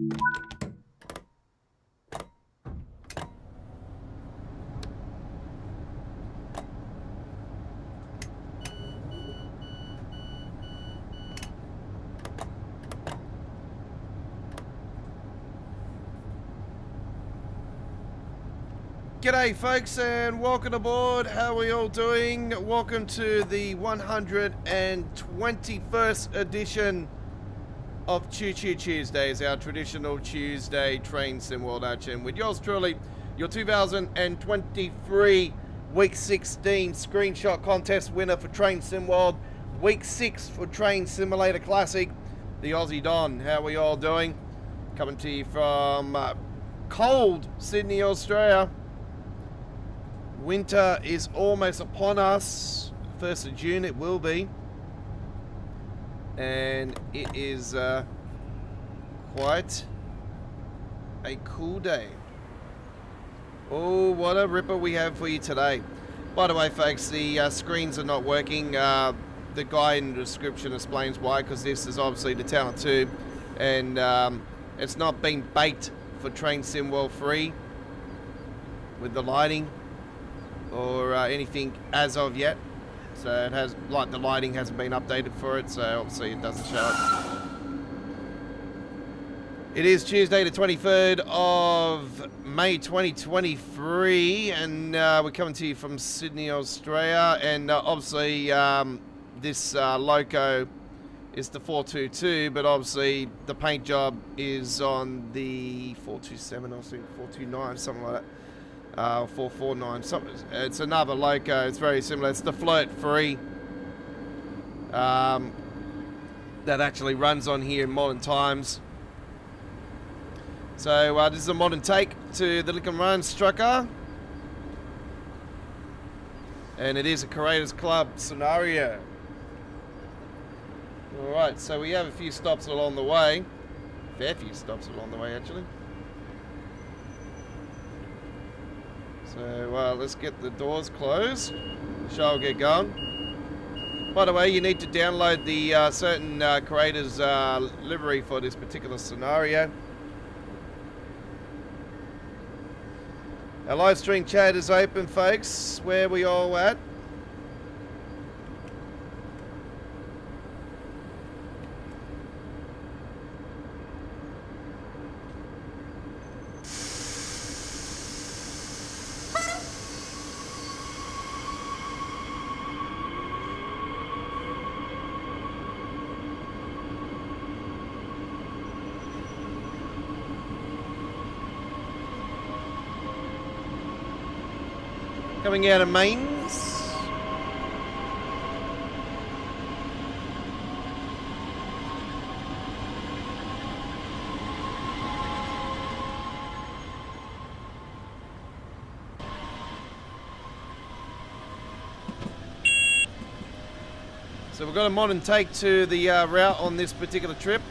G'day folks and welcome aboard. How are we all doing? Welcome to the 121st edition of Choo Choo Tuesdays, our traditional Tuesday train sim world action with yours truly, your 2023 week 16 screenshot contest winner for Train Sim World, week 6 for Train Simulator Classic, the Aussie Don. How are we all doing? Coming to you from cold Sydney, Australia. Winter is almost upon us. 1st of June it will be. And it is quite a cool day. Oh, what a ripper we have for you today. By the way, folks, the screens are not working. The guy in the description explains why, because this is obviously the Talent 2. And it's not been baked for Train Sim World 3 with the lighting or anything as of yet, so it has, like, the lighting hasn't been updated for it, so obviously it doesn't show up. It is Tuesday the 23rd of May 2023 and we're coming to you from Sydney, Australia, and obviously this loco is the 422, but obviously the paint job is on the 427, I think 429, something like that. 449, something. It's another loco. It's very similar. It's the Flirt 3 that actually runs on here in modern times. So this is a modern take to the Lick and Run Strucker, and it is a Creators Club scenario. All right, so we have a few stops along the way. Fair few stops along the way, actually. So let's get the doors closed. The show will get going. By the way, you need to download the certain creators livery for this particular scenario. Our live stream chat is open, folks. Where we all at? Coming out of mains. So we've got a modern take to the route on this particular trip.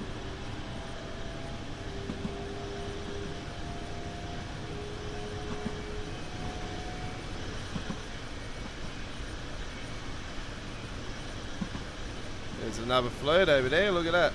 There's another Flirt over there, look at that.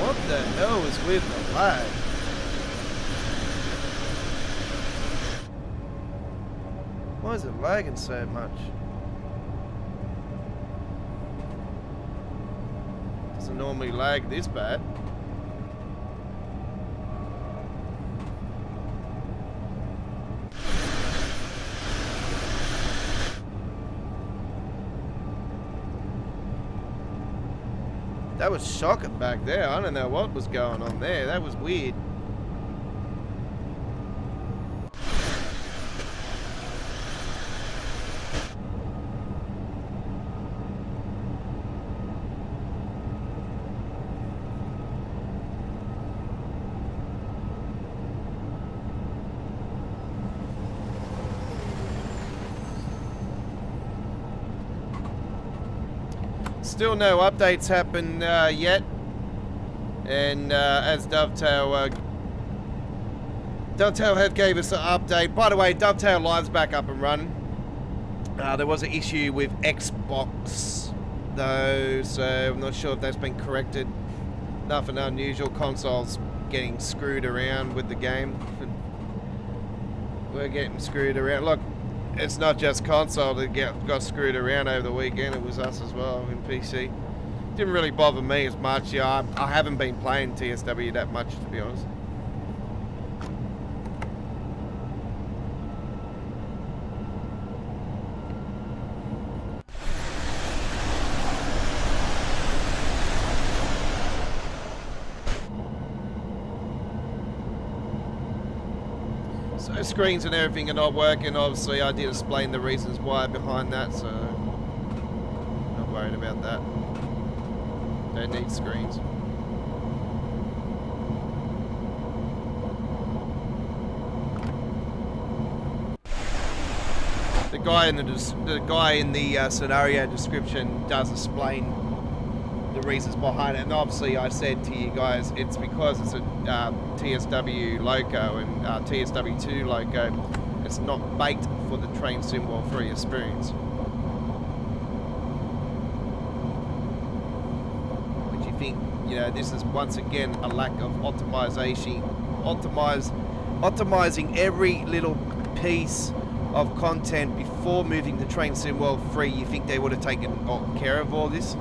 What the hell is with the lag? Why is it lagging so much? Doesn't normally lag this bad. That was shocking back there. I don't know what was going on there. That was weird. Still no updates happen yet. And as Dovetail have gave us an update. By the way, Dovetail Live's back up and running. There was an issue with Xbox though, so I'm not sure if that's been corrected. Nothing unusual. Consoles getting screwed around with the game. We're getting screwed around. Look, it's not just console that got screwed around over the weekend. It was us as well in PC. Didn't really bother me as much. Yeah, I haven't been playing TSW that much, to be honest. So screens and everything are not working. Obviously, I did explain the reasons why behind that, so not worried about that. Don't need screens. The guy in the scenario description does explain the reasons behind it, and obviously I said to you guys it's because it's a TSW loco and TSW2 loco. It's not baked for the Train Sim World 3 experience. Which you think, you know, this is once again a lack of optimizing every little piece of content before moving to Train Sim World 3. You think they would have taken care of all this?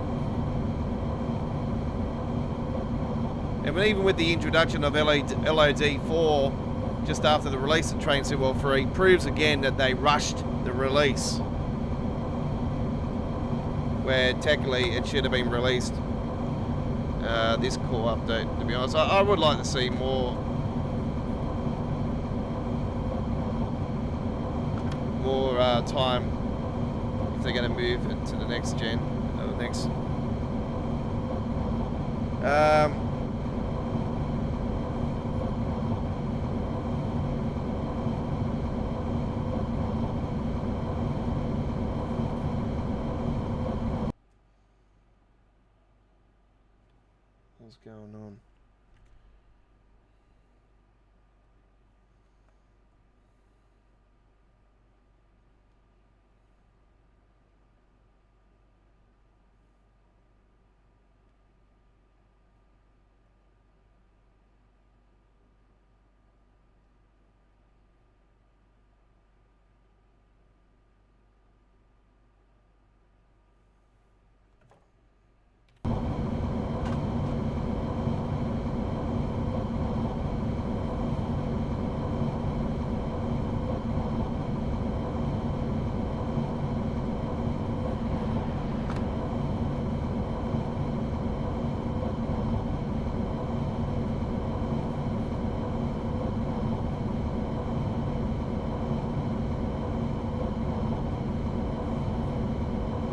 And even with the introduction of LOD4 just after the release of Train Sim World 3, proves again that they rushed the release, where technically it should have been released this core update, to be honest. I would like to see more time if they're going to move it to the next gen, or the next what's going on?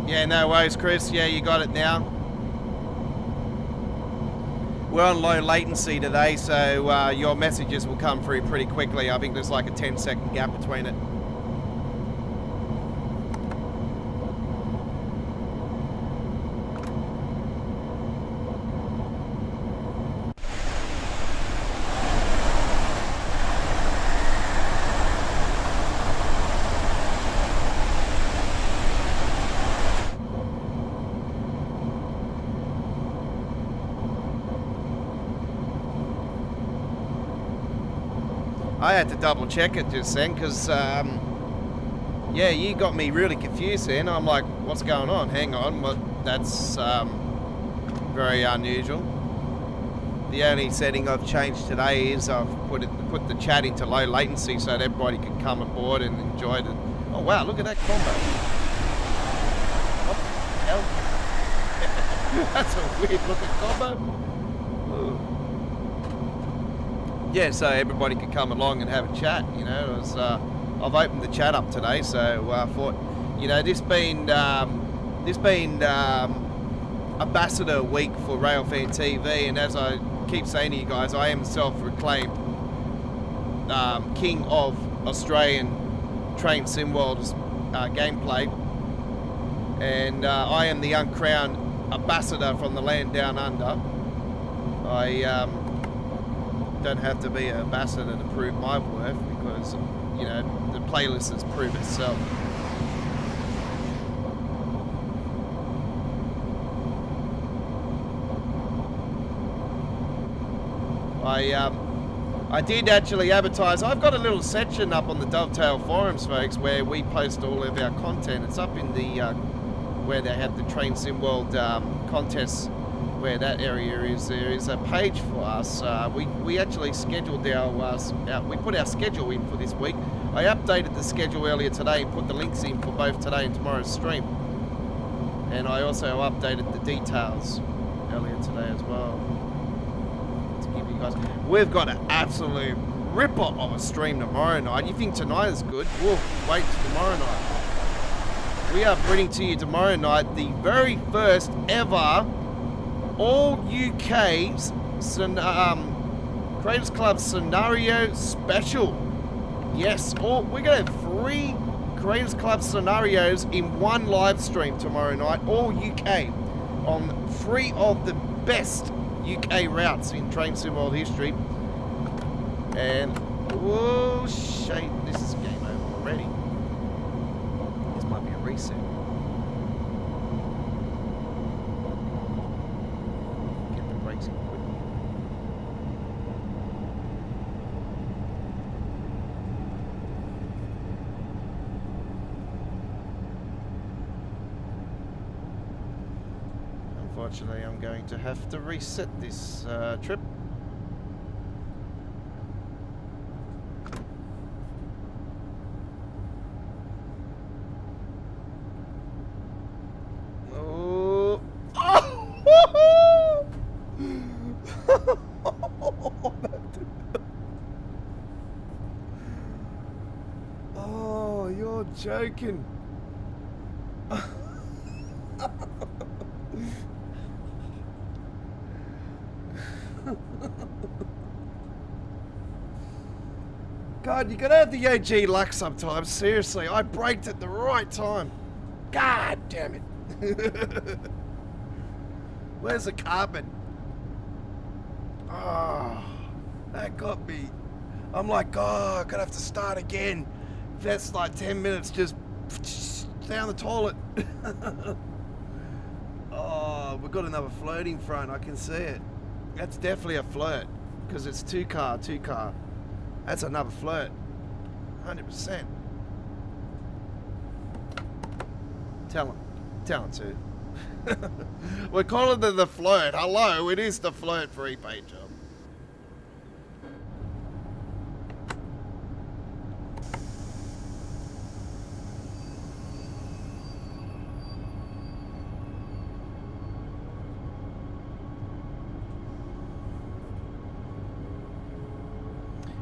Yeah, no worries, Chris. Yeah, you got it now. We're on low latency today, so your messages will come through pretty quickly. I think there's like a 10-second gap between it. I had to double check it just then because, yeah, you got me really confused then. I'm like, what's going on? Hang on, but that's very unusual. The only setting I've changed today is I've put the chat into low latency so that everybody can come aboard and enjoy it. Oh wow, look at that combo. What the hell? That's a weird looking combo. Ooh. Yeah, so everybody could come along and have a chat, you know. It was, I've opened the chat up today, so I thought, you know, this being ambassador week for Railfan TV, and as I keep saying to you guys, I am self-proclaimed king of Australian Train Sim World's gameplay, and I am the uncrowned ambassador from the land down under. I don't have to be an ambassador to prove my worth because, you know, the playlist has proved itself. I did actually advertise. I've got a little section up on the Dovetail forums, folks, where we post all of our content. It's up in the where they have the Train Sim World contests, where that area is. There is a page for us. We actually scheduled we put our schedule in for this week. I updated the schedule earlier today and put the links in for both today and tomorrow's stream. And I also updated the details earlier today as well. Guys. We've got an absolute ripper of a stream tomorrow night. You think tonight is good? We'll wait till tomorrow night. We are bringing to you tomorrow night the very first ever all UK's Creators Club scenario special. Yes, we're going to have 3 Creators Club scenarios in one live stream tomorrow night, all UK, on 3 of the best UK routes in Train Sim World history. And whoa, shit, this is game over already. This might be a reset. Get the brakes in quick. Unfortunately, I'm going to have to reset this trip. Oh! Oh, you're joking. God, you gotta have the OG luck sometimes. Seriously, I braked at the right time. God damn it. Where's the carpet? Oh, that got me. I'm like, oh, I'm gonna have to start again. That's like 10 minutes just down the toilet. Oh, we've got another floating front. I can see it. That's definitely a float because it's two car. That's another float. 100%. Tell him to. We're calling it the float. Hello, it is the float for ePay job.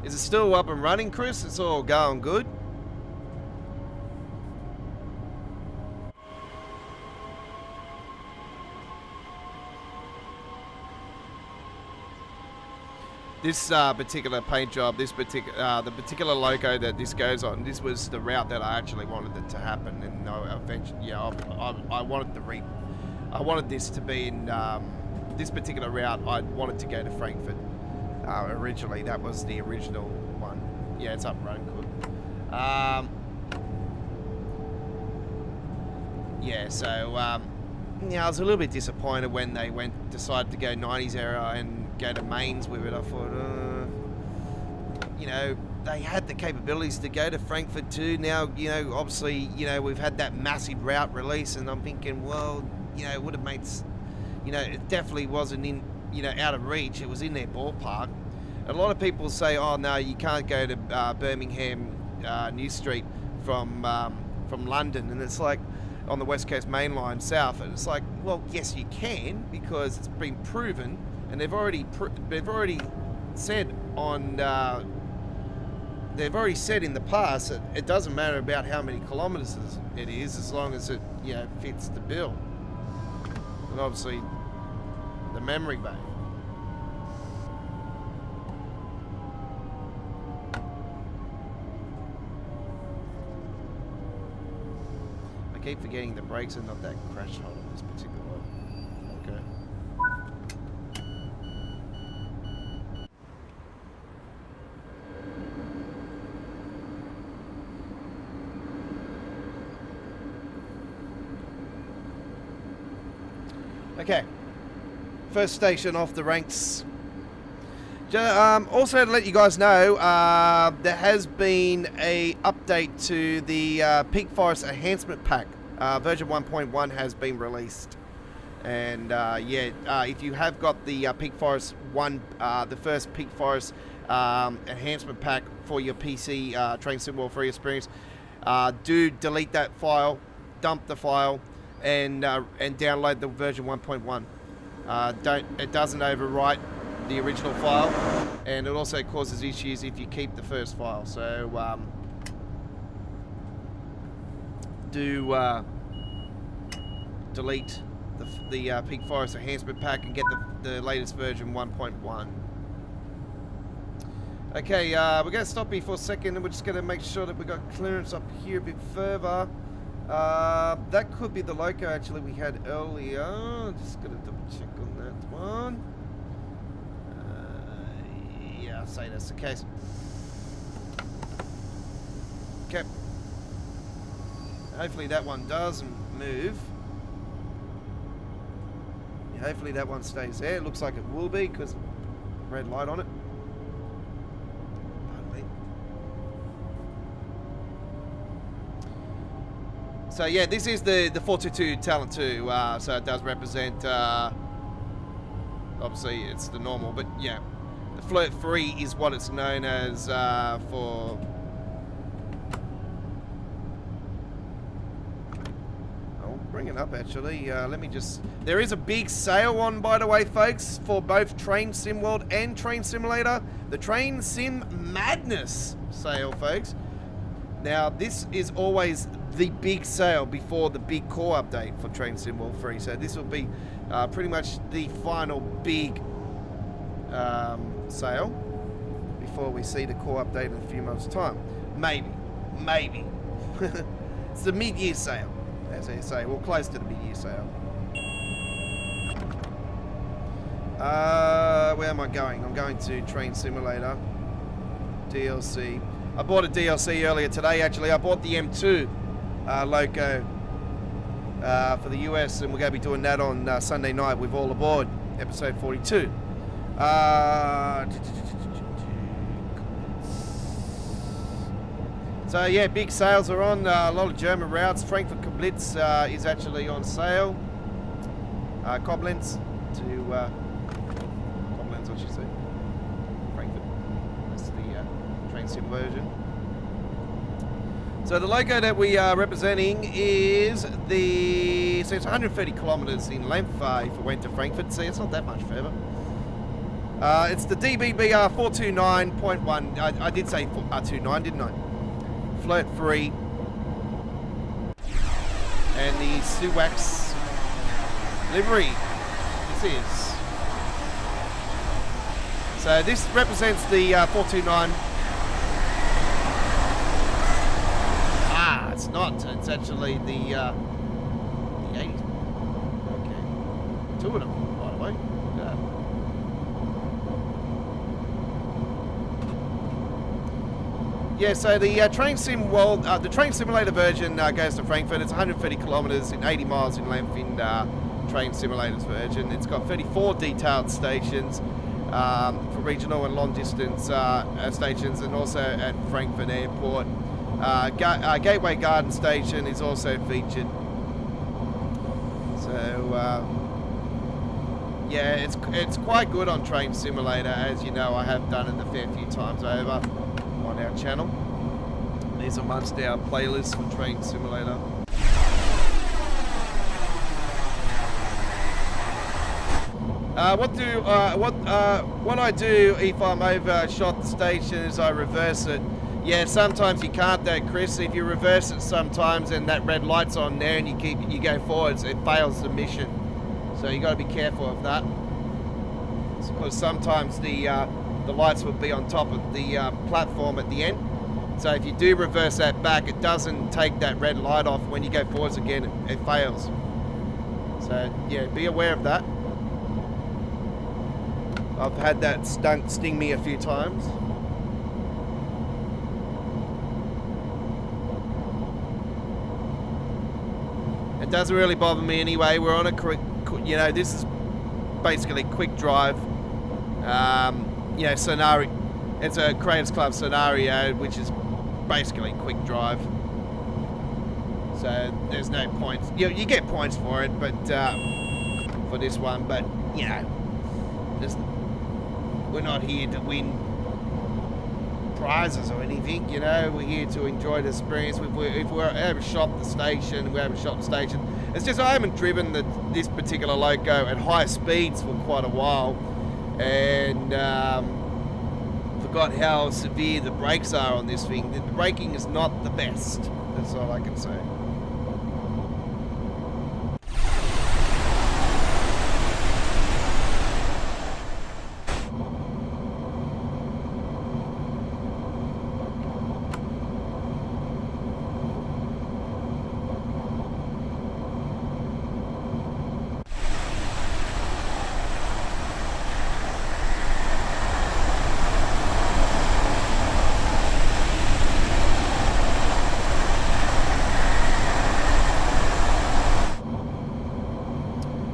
Is it still up and running, Chris? It's all going good? This particular paint job, the particular loco that this goes on, this was the route that I actually wanted it to happen, and eventually, yeah, I wanted this to be in this particular route. I wanted to go to Frankfurt originally. That was the original one. Yeah, it's up and running good. Yeah, so yeah, I was a little bit disappointed when they decided to go 90s era and go to mains with it. I thought, you know, they had the capabilities to go to Frankfurt too. Now, you know, obviously, you know, we've had that massive route release, and I'm thinking, well, you know, it would have made, you know, it definitely wasn't in, you know, out of reach. It was in their ballpark. A lot of people say, oh no, you can't go to Birmingham New Street from London, and it's like on the West Coast Main Line south, and it's like, well, yes, you can, because it's been proven, and they've already said on they've already said in the past that it doesn't matter about how many kilometres it is, as long as it, you know, fits the bill. And obviously the memory bank. I keep forgetting the brakes are not that crash hot on this particular one. Okay. Okay. First station off the ranks. Also to let you guys know, there has been a update to the Peak Forest Enhancement Pack. Version 1.1 has been released. And if you have got the Peak Forest 1, the first Peak Forest Enhancement Pack for your PC Train Sim World free experience, do delete that file, dump the file, and download the version 1.1. It doesn't overwrite the original file, and it also causes issues if you keep the first file. So delete the Peak Forest Enhancement Pack and get the latest version 1.1. Okay, we're going to stop here for a second, and we're just going to make sure that we got clearance up here a bit further. That could be the loco actually we had earlier. Just going to double check on that one. Yeah, I'll say that's the case. Okay. Hopefully that one doesn't move. Yeah, hopefully that one stays there. It looks like it will be because red light on it. So yeah, this is the 422 Talent 2, so it does represent, obviously it's the normal, but yeah, the Flirt 3 is what it's known as for... I'll bring it up actually, let me just... There is a big sale on, by the way, folks, for both Train Sim World and Train Simulator. The Train Sim Madness sale, folks. Now, this is always the big sale before the big core update for Train Sim World 3. So this will be pretty much the final big sale before we see the core update in a few months' time. Maybe. It's the mid-year sale, as they say. We're close to the mid-year sale. Where am I going? I'm going to Train Simulator. DLC. I bought a DLC earlier today, actually. I bought the M2 loco for the US, and we're going to be doing that on Sunday night with All Aboard, episode 42. So yeah, big sales are on. A lot of German routes. Frankfurt Koblenz is actually on sale. Koblenz to Koblenz, what should I say? Frankfurt. That's the Train Sim version. So the logo that we are representing is so it's 130 kilometers in length if it went to Frankfurt. See, it's not that much further. It's the DBBR 429.1. I did say 429, didn't I? Flirt 3. And the Suwax livery. This is. So this represents the 429. It's not. It's actually the 80s. Okay. Two of them, by the way. Yeah, so the Train Sim World, the Train Simulator version goes to Frankfurt. It's 130 kilometers and 80 miles in length in Train Simulator's version. It's got 34 detailed stations for regional and long distance stations, and also at Frankfurt Airport. Gateway Garden Station is also featured. So yeah, it's quite good on Train Simulator. As you know, I have done it a fair few times over on our channel. These are amongst our playlists for Train Simulator. What I do if I'm overshot the station is I reverse it. Yeah, sometimes you can't though, Chris. If you reverse it sometimes and that red light's on there and you go forwards, it fails the mission. So you got to be careful of that. Because sometimes the lights will be on top of the platform at the end. So if you do reverse that back, it doesn't take that red light off. When you go forwards again, it fails. So yeah, be aware of that. I've had that sting me a few times. It doesn't really bother me anyway. We're on a you know, this is basically quick drive. You know, scenario. It's a Creators Club scenario, which is basically quick drive. So there's no points. You get points for it, but for this one, but you know, we're not here to win prizes or anything. You know, we're here to enjoy the experience. If we're ever shot the station, we haven't shot the station. It's just I haven't driven this particular loco at high speeds for quite a while, and forgot how severe the brakes are on this thing. The braking is not the best. That's all I can say.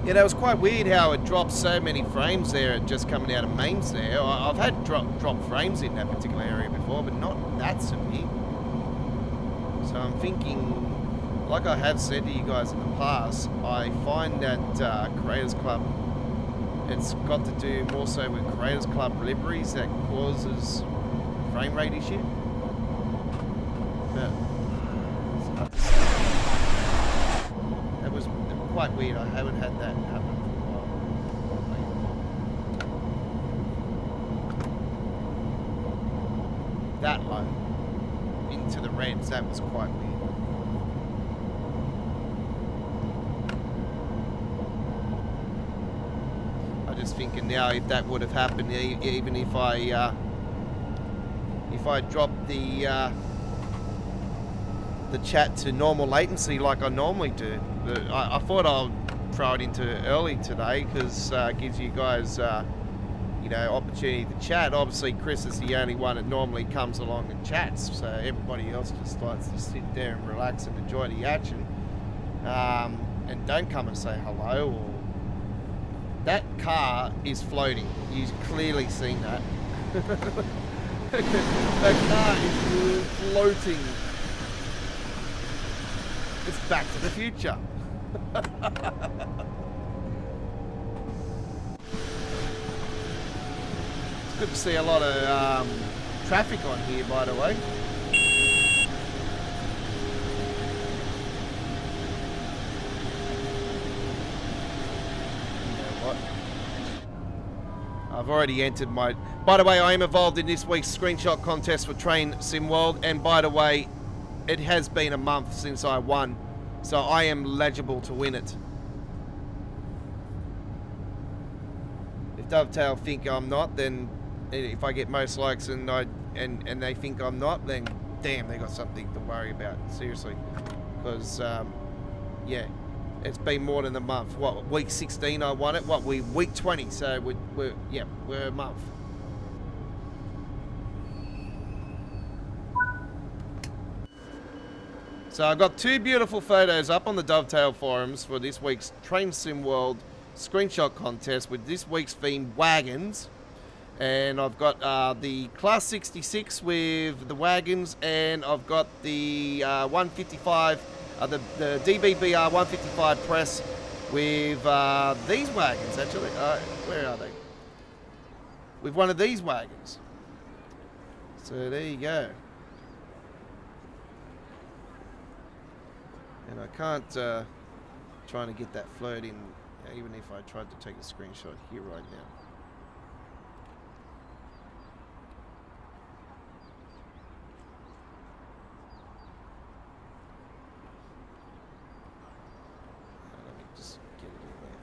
Yeah, that was quite weird how it dropped so many frames there, just coming out of mains there. I've had drop frames in that particular area before, but not that severe. So I'm thinking, like I have said to you guys in the past, I find that Creators Club, it's got to do more so with Creators Club liveries that causes frame rate issue. But it's hard to say. That was quite weird. I haven't had that happen for a while. That low into the reds, that was quite weird. I'm just thinking now if that would have happened, even if I dropped the chat to normal latency like I normally do. I thought I'll throw it into early today because it gives you guys, you know, opportunity to chat. Obviously, Chris is the only one that normally comes along and chats, so everybody else just likes to sit there and relax and enjoy the action, and don't come and say hello. Or that car is floating. You've clearly seen that. That car is floating. It's Back to the Future. It's good to see a lot of traffic on here, by the way. You know what? I've already entered my... By the way, I am involved in this week's screenshot contest for Train SimWorld, and by the way, it has been a month since I won, so I am legible to win it. If Dovetail think I'm not, then if I get most likes and they think I'm not, then damn, they got something to worry about. Seriously, because yeah, it's been more than a month. What, week 16 I won it? What, week 20? So we're a month. So I've got two beautiful photos up on the Dovetail forums for this week's Train Sim World screenshot contest with this week's theme, wagons. And I've got the Class 66 with the wagons, and I've got the 155, the DBBR 155 press with these wagons, actually. Where are they? With one of these wagons. So there you go. And I can't trying to get that float in, even if I tried to take a screenshot here right now. Let me just get it in there.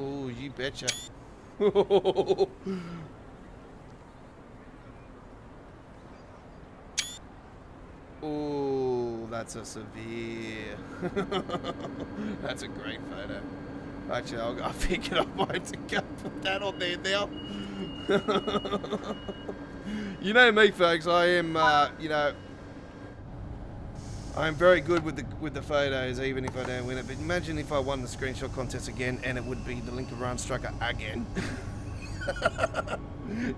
Oh, you betcha. Oh, that's a severe. That's a great photo. Actually, I think I might go put that on there now. You know me, folks. I am, you know, I'm very good with the photos, even if I don't win it. But imagine if I won the screenshot contest again, and it would be the Link Run Striker again.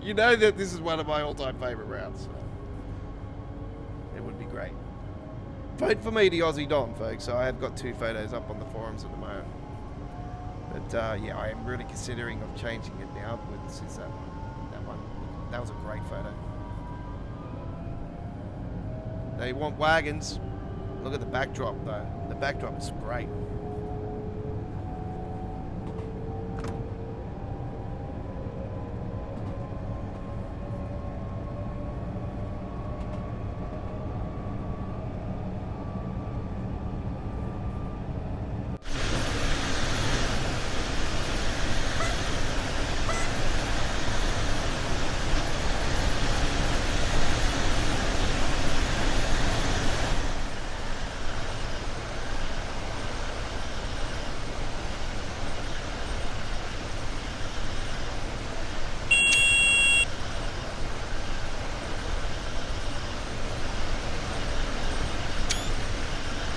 You know that this is one of my all-time favourite rounds. So it would be great. Vote for me, the Aussie Don, folks. So I have got 2 photos up on the forums at the moment. But yeah, I am really considering of changing it now since that one. That was a great photo. They want wagons. Look at the backdrop though. The backdrop is great.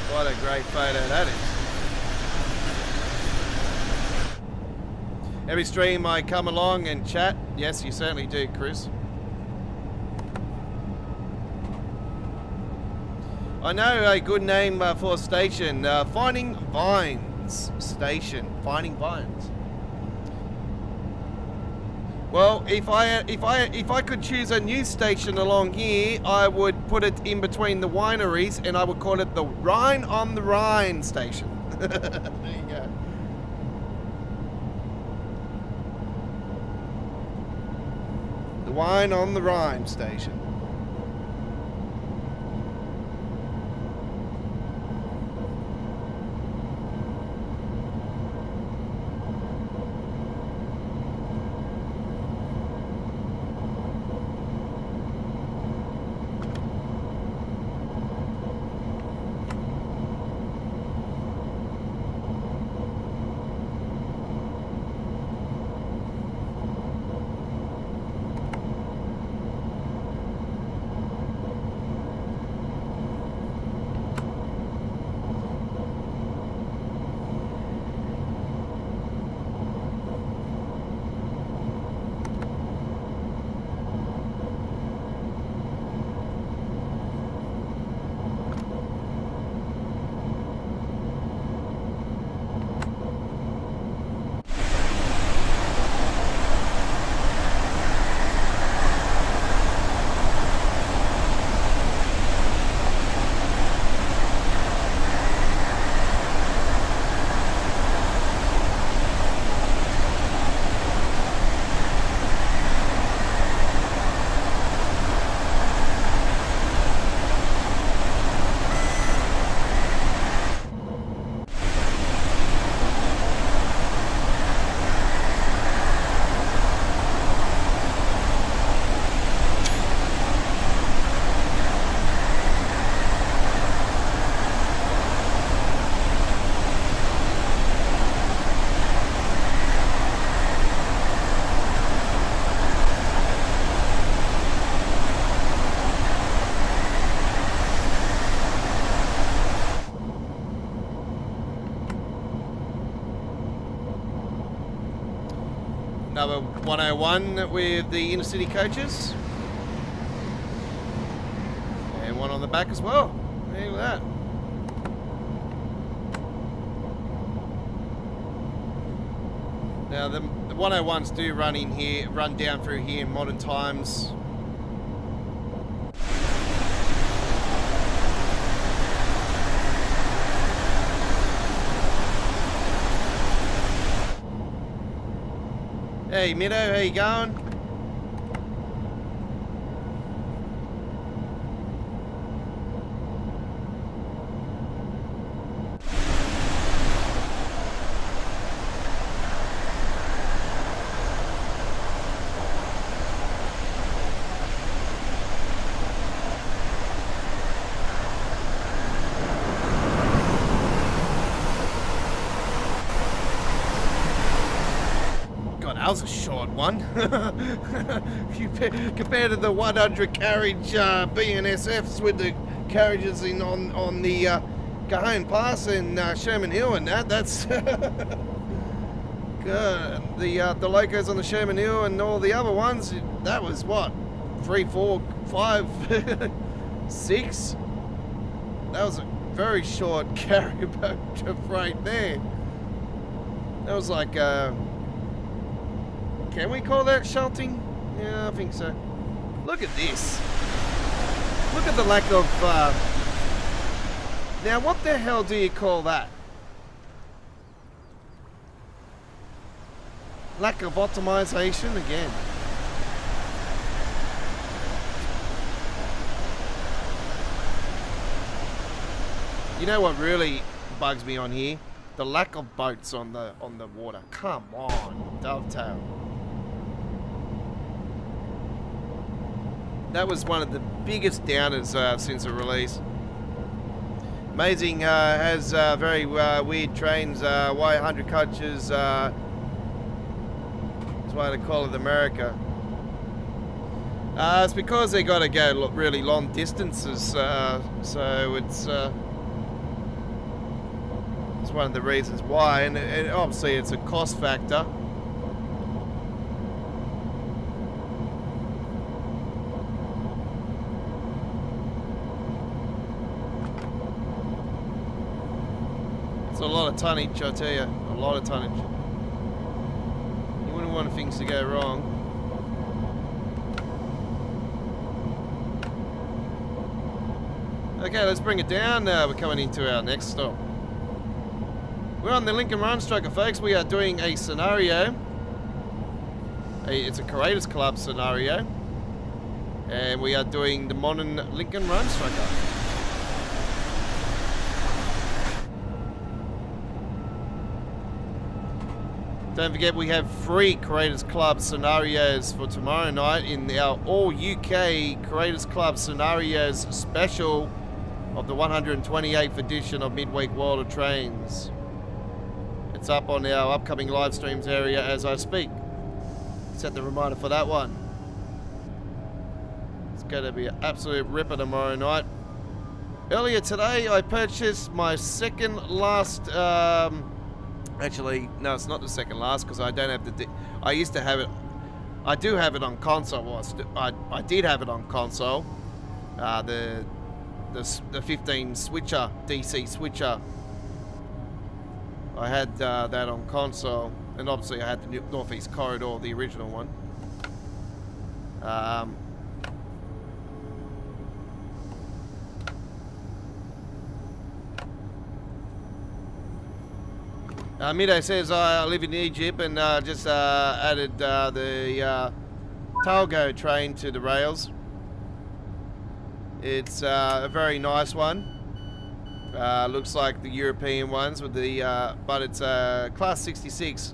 What a great photo that is. Every stream I come along and chat. Yes, you certainly do, Chris. I know a good name for a station. Finding Vines Station. Finding Vines. Well, if I could choose a news station along here, I would put it in between the wineries, and I would call it the Rhine on the Rhine station. There you go. The Wine on the Rhine station. Another 101 with the inner city coaches. And one on the back as well. Look at that. Now the 101s do run in here, run down through here in modern times. Hey Mido, how you going? that was a short one. Compared to the 100 carriage BNSFs with the carriages in on the Cajon Pass and Sherman Hill and that's the locos on the Sherman Hill and all the other ones. That was what, 3, 4, 5, 6. That was a very short carrier boat of freight there. That was like, can we call that shunting? Yeah, I think so. Look at this. Look at the lack of, now what the hell do you call that? Lack of optimization again. You know what really bugs me on here? The lack of boats on the water. Come on, Dovetail. That was one of the biggest downers since the release. Amazing has very weird trains. Y100 coaches. That's why they call it America. It's because they got to go really long distances. So it's one of the reasons why, and obviously it's a cost factor. It's a lot of tonnage, I tell you, a lot of tonnage. You wouldn't want things to go wrong. Okay, let's bring it down. We're coming into our next stop. We're on the Lincoln Run Striker, folks. We are doing a scenario. It's a Creators Club scenario. And we are doing the modern Lincoln Run Striker. Don't forget we have 3 Creators Club scenarios for tomorrow night in our All UK Creators Club scenarios special of the 128th edition of Midweek World of Trains. It's up on our upcoming live streams area as I speak. Set the reminder for that one. It's going to be an absolute ripper tomorrow night. Earlier today I purchased my second last, actually no, it's not the second last because I don't have the, I used to have it, I do have it on console. Well, I did have it on console. The 15 switcher, DC switcher. I had that on console, and obviously I had the Northeast Corridor, the original one. Mido says I live in Egypt and just added the Talgo train to the rails. It's a very nice one. Looks like the European ones with the, but it's a class 66,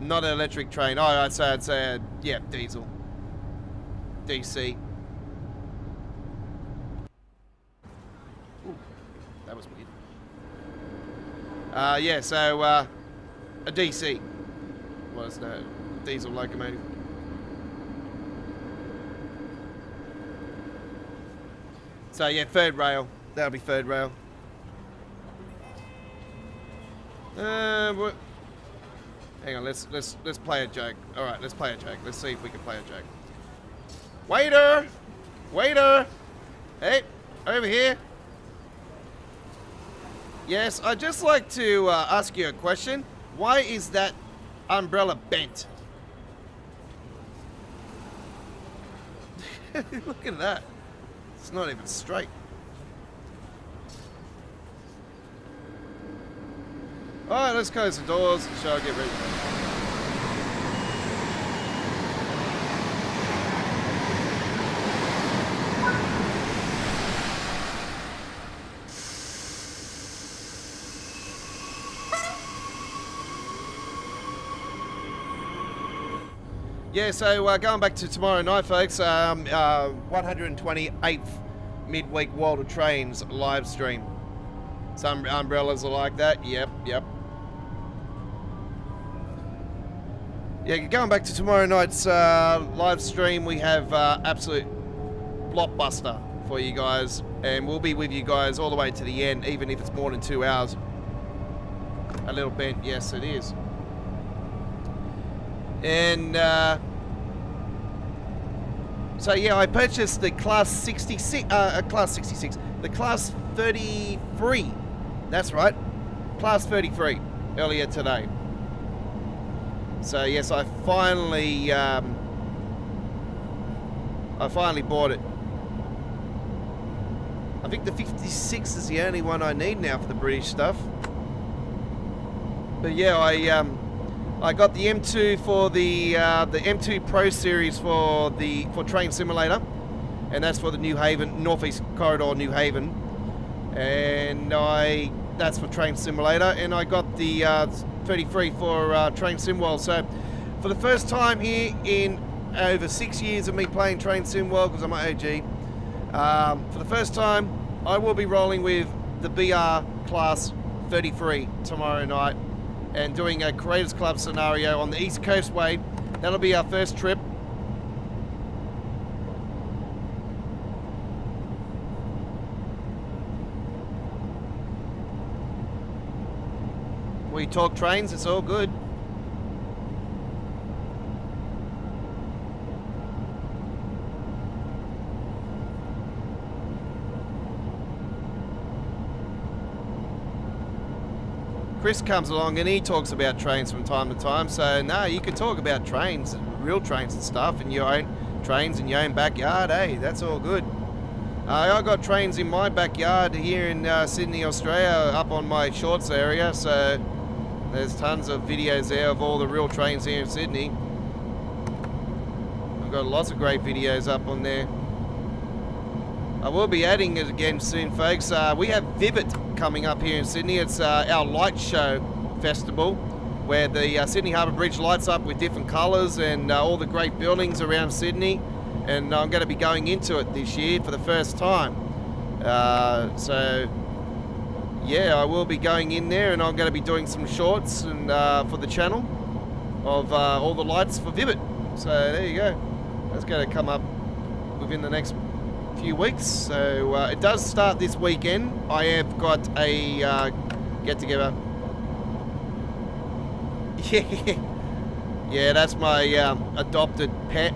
not an electric train. Oh, I'd say, yeah, diesel, DC. Ooh, that was weird. Yeah, so a DC was the diesel locomotive. So yeah, third rail. That'll be third rail. Hang on, let's play a joke. All right, let's play a joke. Let's see if we can play a joke. Waiter, waiter, hey, over here. Yes, I'd just like to ask you a question. Why is that umbrella bent? Look at that. It's not even straight. Alright, let's close the doors and shall get ready. Yeah, so going back to tomorrow night, folks, 128th Midweek World of Trains live stream. Some umbrellas are like that. Yep, yep. Yeah, going back to tomorrow night's live stream, we have absolute blockbuster for you guys, and we'll be with you guys all the way to the end, even if it's more than 2 hours. A little bent, yes it is. And so yeah, I purchased the Class 66, the Class 33. That's right, Class 33 earlier today. So yes, I finally bought it. I think the 56 is the only one I need now for the British stuff. But yeah, I got the M2 for the M2 Pro Series for Train Simulator, and that's for the New Haven Northeast Corridor, New Haven, and that's for Train Simulator, and I got the 33 for Train Sim World. So for the first time here in over 6 years of me playing Train Sim World, because I'm an OG, for the first time I will be rolling with the BR Class 33 tomorrow night and doing a Creators Club scenario on the East Coast Way. That'll be our first trip. We talk trains, it's all good. Chris comes along and he talks about trains from time to time, so no, you can talk about trains, real trains and stuff, and your own trains in your own backyard, hey, that's all good. I got trains in my backyard here in Sydney, Australia, up on my shorts area, so there's tons of videos there of all the real trains here in Sydney. I've got lots of great videos up on there. I will be adding it again soon, folks. We have Vivid coming up here in Sydney. It's our light show festival where the Sydney Harbour Bridge lights up with different colours and all the great buildings around Sydney. And I'm going to be going into it this year for the first time. So yeah, I will be going in there, and I'm going to be doing some shorts and for the channel of all the lights for Vivid. So there you go. That's going to come up within the next few weeks. So it does start this weekend. I have got a get together. Yeah, that's my adopted pet.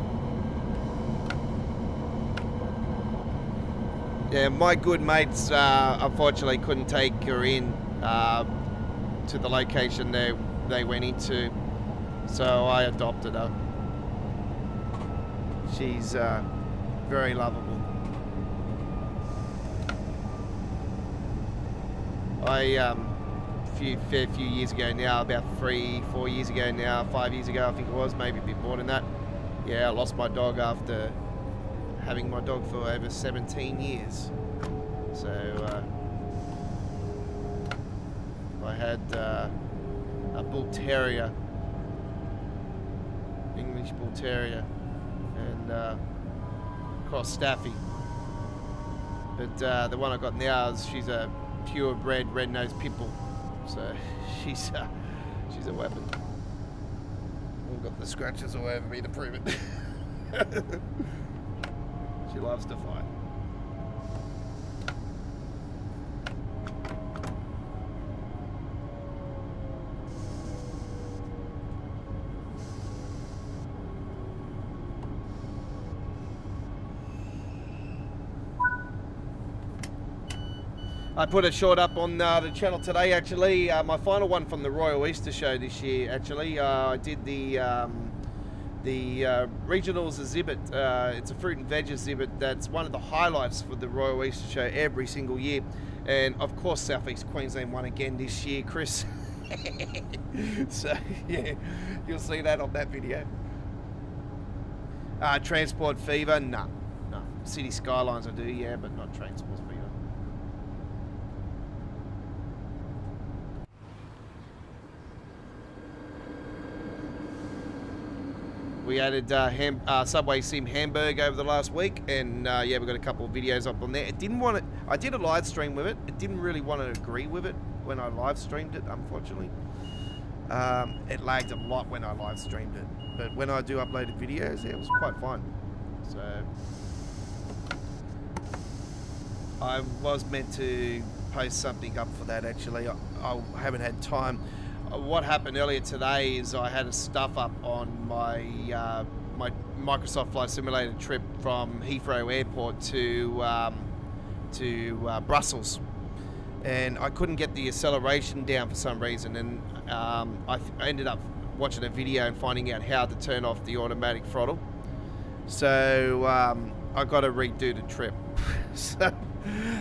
Yeah, my good mates unfortunately couldn't take her in to the location they went into, so I adopted her. She's very lovable. Fair few years ago now, about 3-4 years ago now, 5 years ago I think it was, maybe a bit more than that. Yeah, I lost my dog after having my dog for over 17 years. So I had a bull terrier, English bull terrier, and cross staffy. But the one I got now she's a purebred red-nosed pit bull. So she's a weapon. I've got the scratches all over me to prove it. She loves to fight. I put a short up on the channel today, actually. My final one from the Royal Easter Show this year, actually. I did the regionals exhibit. It's a fruit and veg exhibit that's one of the highlights for the Royal Easter Show every single year. And of course, Southeast Queensland won again this year, Chris. So yeah, you'll see that on that video. Transport Fever, no. City Skylines I do, yeah, but not Transport Fever. We added Subway Sim Hamburg over the last week, and yeah, we've got a couple of videos up on there. It didn't want it. I did a live stream with it. It didn't really want to agree with it when I live streamed it, unfortunately. It lagged a lot when I live streamed it, but when I do uploaded videos, it was quite fun. So I was meant to post something up for that actually. I haven't had time. What happened earlier today is I had a stuff up on my my Microsoft Flight Simulator trip from Heathrow Airport to Brussels, and I couldn't get the acceleration down for some reason, and I ended up watching a video and finding out how to turn off the automatic throttle. So I got to redo the trip. So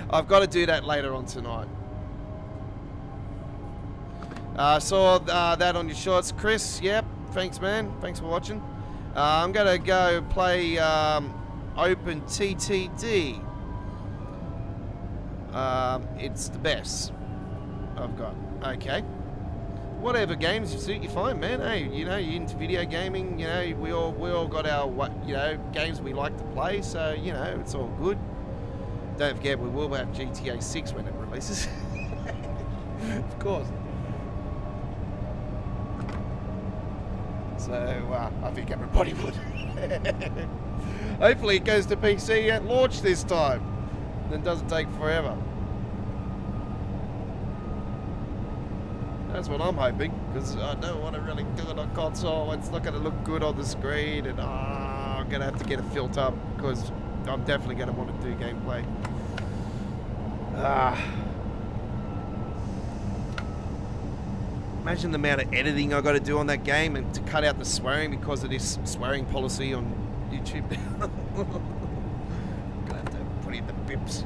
I've got to do that later on tonight. Saw that on your shorts, Chris. Yep, thanks, man. Thanks for watching. I'm gonna go play Open TTD. It's the best I've got. Okay. Whatever games you suit, you fine, man. Hey, you know, you're into video gaming. You know, we all got our games we like to play. So you know, it's all good. Don't forget, we will have GTA 6 when it releases. Of course. So I think everybody would. Hopefully it goes to PC at launch this time. Then it doesn't take forever. That's what I'm hoping, because I don't want to really do it on console. It's not going to look good on the screen, and I'm going to have to get it filtered up, because I'm definitely going to want to do gameplay. Imagine the amount of editing I got to do on that game, and to cut out the swearing because of this swearing policy on YouTube. Gonna have to put in the bips.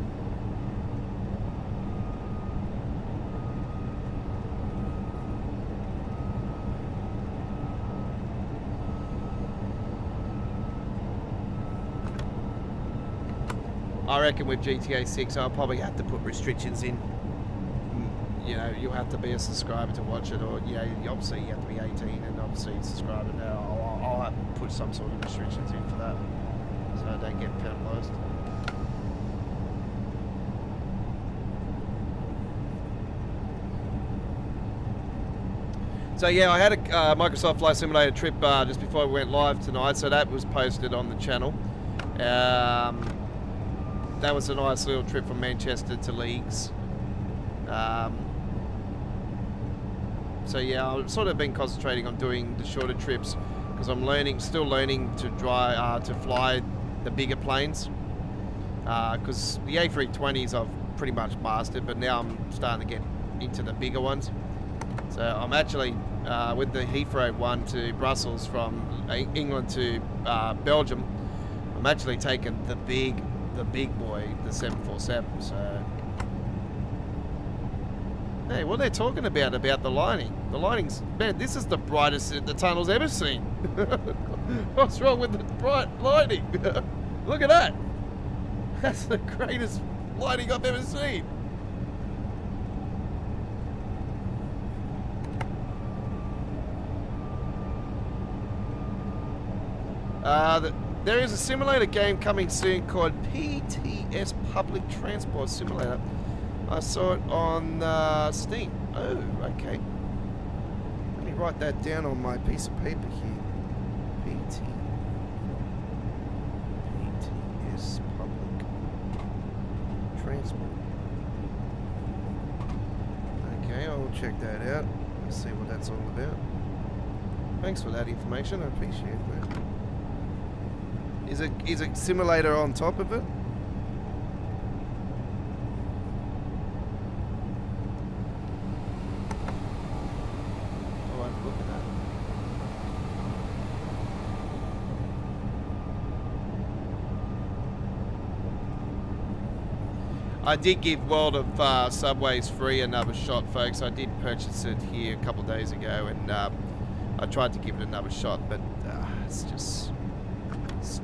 I reckon with GTA 6 I'll probably have to put restrictions in. You know, you'll have to be a subscriber to watch it, or, you know, obviously you have to be 18 and obviously a subscriber now. I'll have to put some sort of restrictions in for that, so I don't get penalised. So yeah, I had a Microsoft Flight Simulator trip just before we went live tonight, so that was posted on the channel. That was a nice little trip from Manchester to Leeds. So yeah, I've sort of been concentrating on doing the shorter trips because I'm still learning to fly the bigger planes. Because the A320s I've pretty much mastered, but now I'm starting to get into the bigger ones. So I'm actually with the Heathrow one to Brussels from England to Belgium. I'm actually taking the big boy, the 747. So. Hey, what are they talking about the lighting? The lighting's, man, this is the brightest the tunnel's ever seen. What's wrong with the bright lighting? Look at that. That's the greatest lighting I've ever seen. There is a simulator game coming soon called PTS Public Transport Simulator. I saw it on Steam. Oh, okay. Let me write that down on my piece of paper here. PTS Public Transport. Okay, I'll check that out. Let's see what that's all about. Thanks for that information. I appreciate that. Is it simulator on top of it? I did give World of Subways free another shot, folks. I did purchase it here a couple of days ago, and I tried to give it another shot, but it's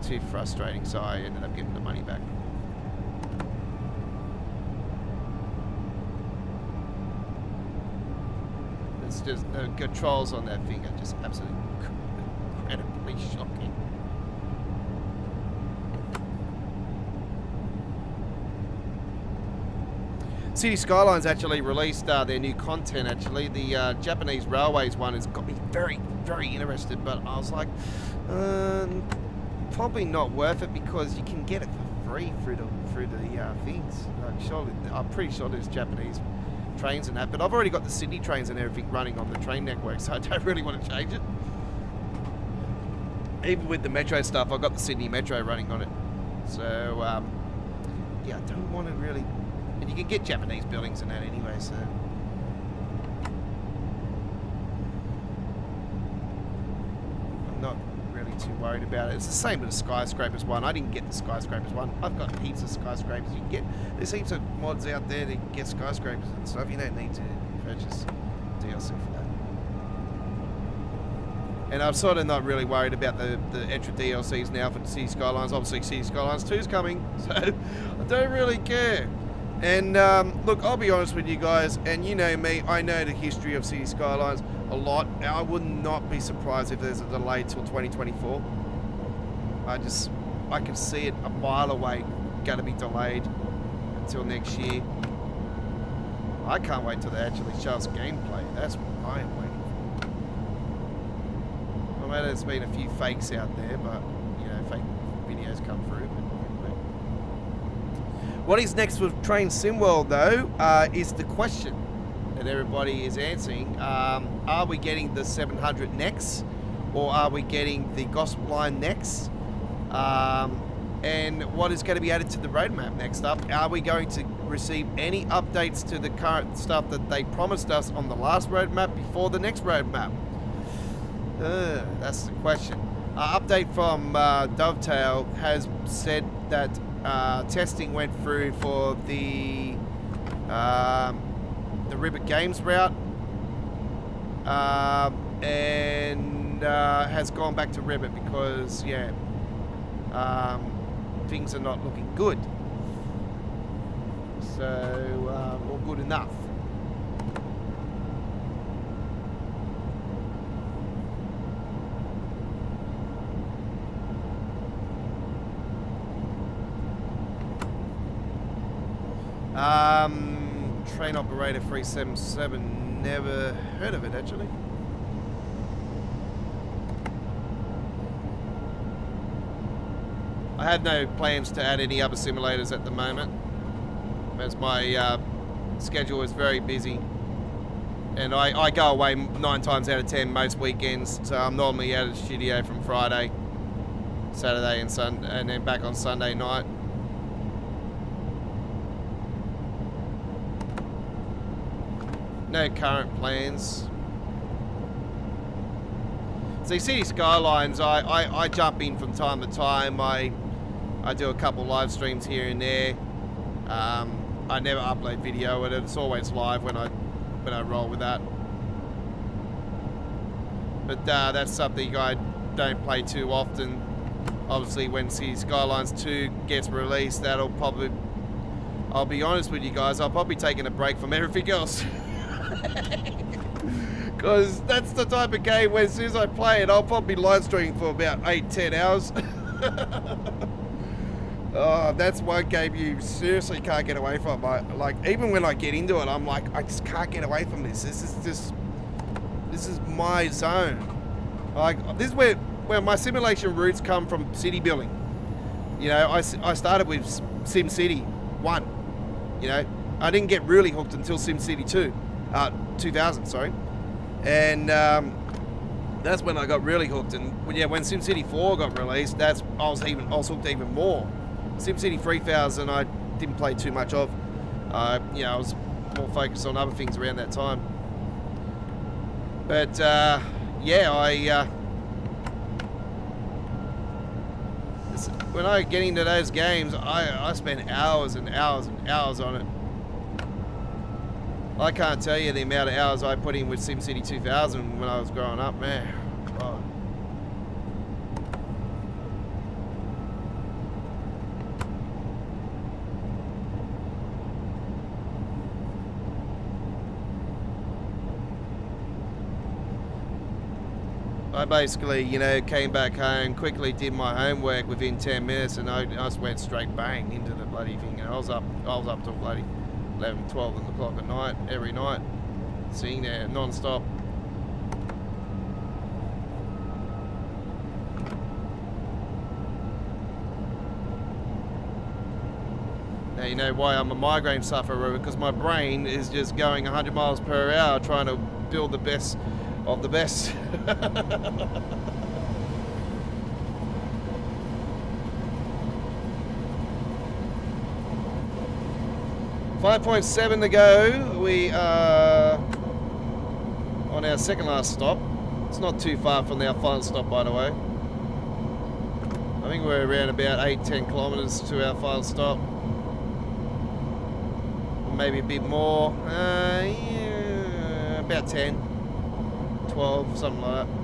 too frustrating, so I ended up giving the money back. It's just the controls on that thing are just absolutely incredibly shocking. City Skylines actually released their new content. Actually, the Japanese Railways one has got me very, very interested. But I was like, probably not worth it because you can get it for free through the things. I'm pretty sure there's Japanese trains and that. But I've already got the Sydney trains and everything running on the train network, so I don't really want to change it. Even with the Metro stuff, I've got the Sydney Metro running on it. So yeah, I don't want to really. And you can get Japanese buildings and that anyway, so. I'm not really too worried about it. It's the same with the Skyscrapers one. I didn't get the Skyscrapers one. I've got heaps of Skyscrapers. You can get, there's heaps of mods out there that get Skyscrapers and stuff. You don't need to purchase DLC for that. And I'm sort of not really worried about the extra DLCs now for the City Skylines. Obviously, City Skylines 2 is coming, so I don't really care. And look, I'll be honest with you guys, and you know me, I know the history of City Skylines a lot. I would not be surprised if there's a delay till 2024. I can see it a mile away, going to be delayed until next year. I can't wait till they actually show us gameplay. That's what I am waiting for. I know there's been a few fakes out there, but you know, fake videos come through. What is next with Train SimWorld, though, is the question that everybody is answering. Are we getting the 700 next, or are we getting the Gospel Line next? And what is going to be added to the roadmap next up? Are we going to receive any updates to the current stuff that they promised us on the last roadmap before the next roadmap? That's the question. Update from Dovetail has said that testing went through for the Ribbit Games route and has gone back to Ribbit because things are not looking good. So or good enough. Train Operator 377, never heard of it actually. I have no plans to add any other simulators at the moment, as my schedule is very busy. And I go away 9 times out of 10 most weekends, so I'm normally out of the studio from Friday, Saturday and Sunday, and then back on Sunday night. No current plans. See, City Skylines, I jump in from time to time. I do a couple live streams here and there. I never upload video, and it's always live when I roll with that. But that's something I don't play too often. Obviously, when City Skylines 2 gets released, that'll probably, I'll be honest with you guys, I'll probably be taking a break from everything else. Because that's the type of game where as soon as I play it, I'll probably live stream for about 8-10 hours. Oh, that's one game you seriously can't get away from. Like, even when I get into it, I'm like, I just can't get away from this. This is my zone. Like, this is where my simulation roots come from. City building. You know, I started with SimCity 1. You know, I didn't get really hooked until SimCity 2000, sorry. And that's when I got really hooked. And yeah, when SimCity 4 got released, I was hooked even more. SimCity 3000 I didn't play too much of. You know, I was more focused on other things around that time. But yeah, when I get into those games, I spend hours and hours and hours on it. I can't tell you the amount of hours I put in with SimCity 2000 when I was growing up, man. God. I basically, you know, came back home, quickly did my homework within 10 minutes, and I just went straight bang into the bloody thing, and I was up till bloody 11, 12 o'clock at night, every night, sitting there non-stop. Now you know why I'm a migraine sufferer, because my brain is just going 100 miles per hour trying to build the best of the best. 5.7 to go. We are on our second last stop. It's not too far from our final stop, by the way. I think we're around about 8-10 kilometres to our final stop. Maybe a bit more. Yeah, about 10, 12, something like that.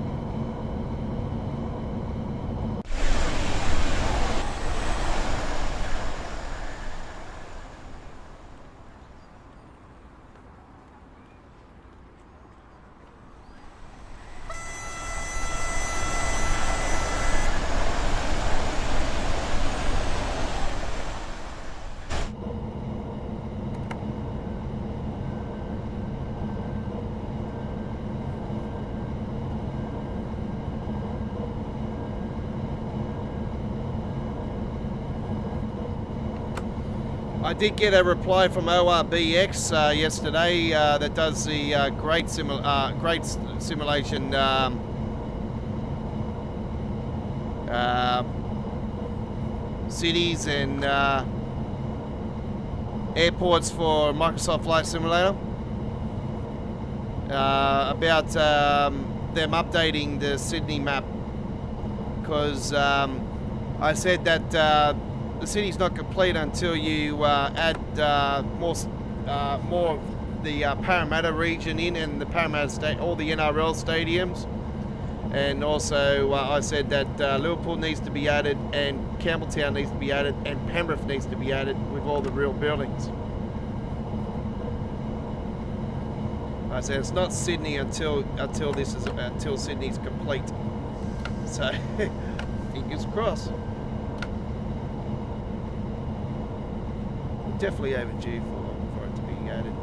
I did get a reply from ORBX yesterday that does the great simulation cities and airports for Microsoft Flight Simulator about them updating the Sydney map, because I said that the city's not complete until you add more of the Parramatta region in, and the Parramatta state, all the NRL stadiums, and also I said that Liverpool needs to be added, and Campbelltown needs to be added, and Penrith needs to be added with all the real buildings. I said it's not Sydney until Sydney's complete. So fingers crossed. Definitely overdue for it to be added.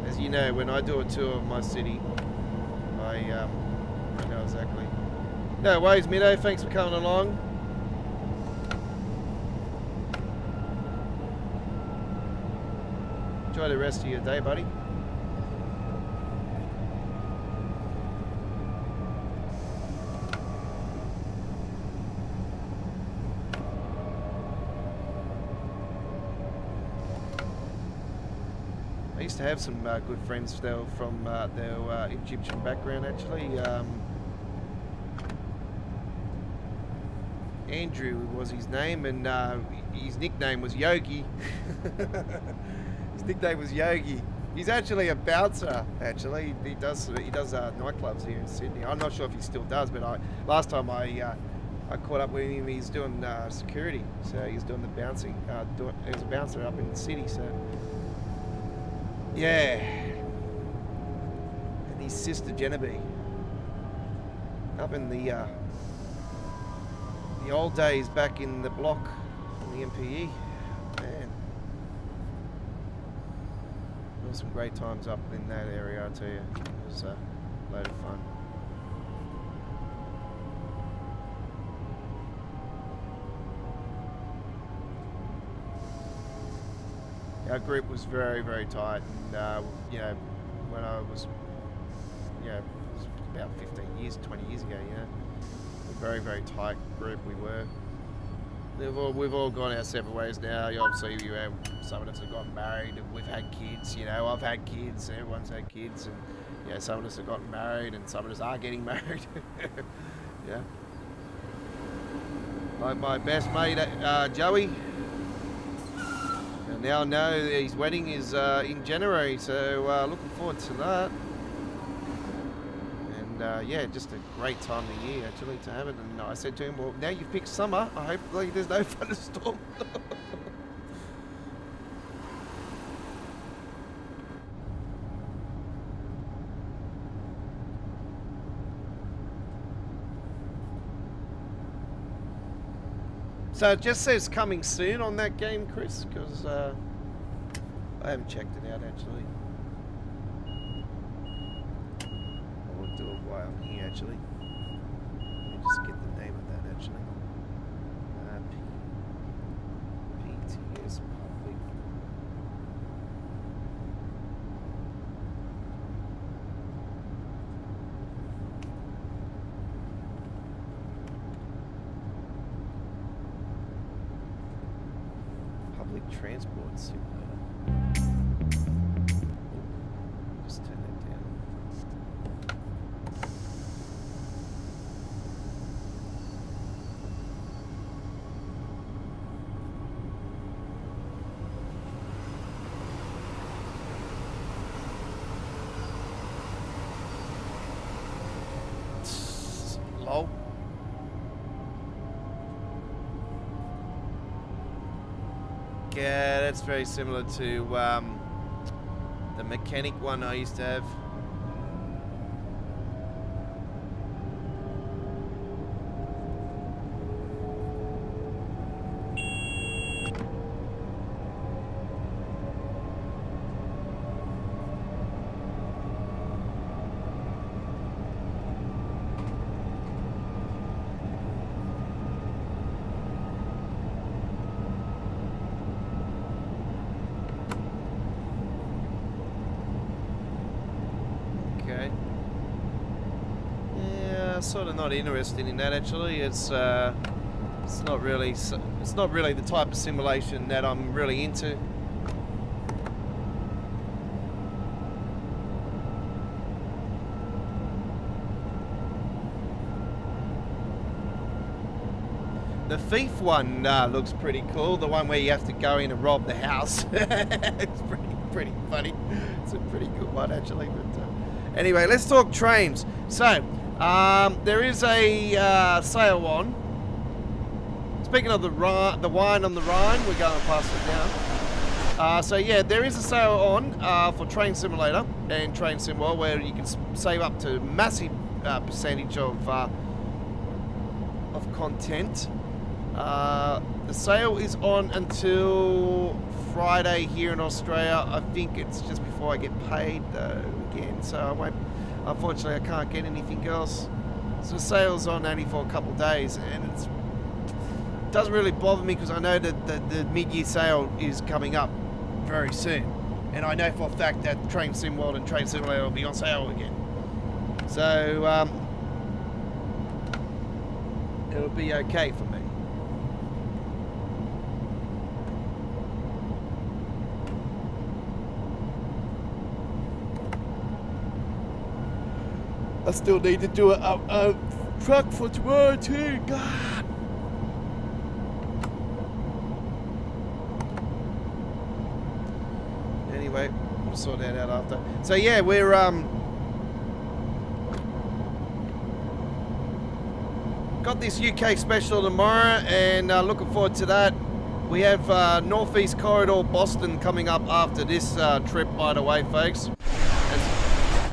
As you know, when I do a tour of my city, I know exactly. No worries, Middo. Thanks for coming along. Enjoy the rest of your day, buddy. I used to have some good friends though from their Egyptian background, actually. Andrew was his name, and his nickname was Yogi. His nickname was Yogi. He's actually a bouncer. Actually, he does nightclubs here in Sydney. I'm not sure if he still does, but last time I caught up with him, he's doing security. So he's doing the bouncing. He was a bouncer up in the city. So. Yeah, and his sister Genevieve, up in the old days back in the block, in the MPE, man, there were some great times up in that area, I tell you. It was a load of fun. Our group was very, very tight, and you know, when I was, you know, it was about 15 years, 20 years ago, you know, a very, very tight group we were. We've all gone our separate ways now. Obviously, you know, some of us have gotten married, and we've had kids. You know, I've had kids. Everyone's had kids, and you know, some of us have gotten married, and some of us are getting married. Yeah. Like my best mate, Joey. Now I know his wedding is in January, so looking forward to that. And yeah, just a great time of year actually to have it. And I said to him, well, now you've picked summer, I hope there's no thunderstorm. So it just says coming soon on that game, Chris, because I haven't checked it out actually. I will do it while I'm here actually. Let me just get the name of that actually. PTS Public. Transport simulator. Just turn that down. Lol. Yeah, that's very similar to the mechanic one I used to have. Sort of not interested in that actually. It's not really the type of simulation that I'm really into. The thief one looks pretty cool. The one where you have to go in and rob the house. It's pretty funny. It's a pretty good one actually. But anyway, let's talk trains. So. There is a sale on. Speaking of the wine on the Rhine, we're going to pass it down. So yeah, there is a sale on for Train Simulator and Train Sim World where you can save up to massive percentage of content. The sale is on until Friday here in Australia. I think it's just before I get paid though again, so I won't. Unfortunately, I can't get anything else. So the sale's on only for a couple of days, and it doesn't really bother me because I know that the mid-year sale is coming up very soon, and I know for a fact that Train Sim World and Train Simulator will be on sale again. So it'll be okay for me. I still need to do a truck for tomorrow too, God. Anyway, we'll sort that out after. So yeah, we're got this UK special tomorrow and looking forward to that. We have Northeast Corridor Boston coming up after this trip, by the way, folks.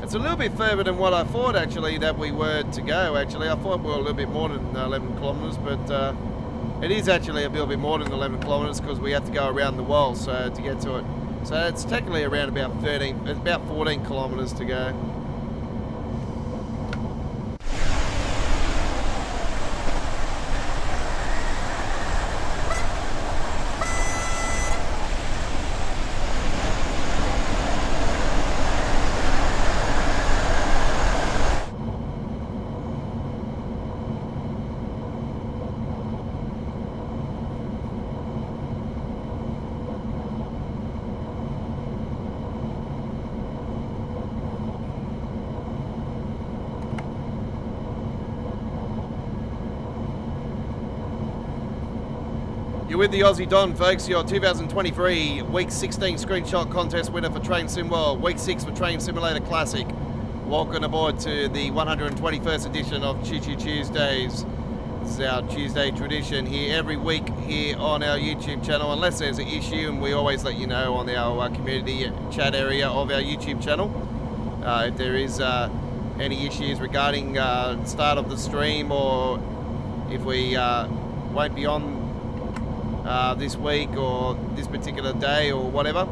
It's a little bit further than what I thought, actually, that we were to go, actually. I thought we were a little bit more than 11 kilometres, but it is actually a little bit more than 11 kilometres because we have to go around the world to get to it. So it's technically around about 14 kilometres to go. You're with the Aussie Don, folks, your 2023 Week 16 screenshot contest winner for Train Sim World, Week 6 for Train Simulator Classic. Welcome aboard to the 121st edition of Choo Choo Tuesdays. This is our Tuesday tradition here every week here on our YouTube channel, unless there's an issue, and we always let you know on our community chat area of our YouTube channel. If there is any issues regarding start of the stream, or if we won't be on this week or this particular day or whatever.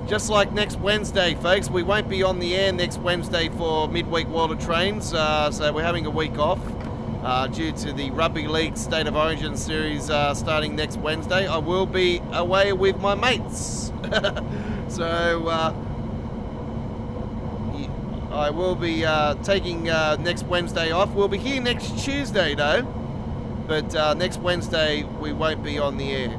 Just like next Wednesday, folks, we won't be on the air next Wednesday for Midweek World of Trains, so we're having a week off due to the Rugby League State of Origin series starting next Wednesday. I will be away with my mates. So I will be taking next Wednesday off. We'll be here next Tuesday though, but next Wednesday we won't be on the air.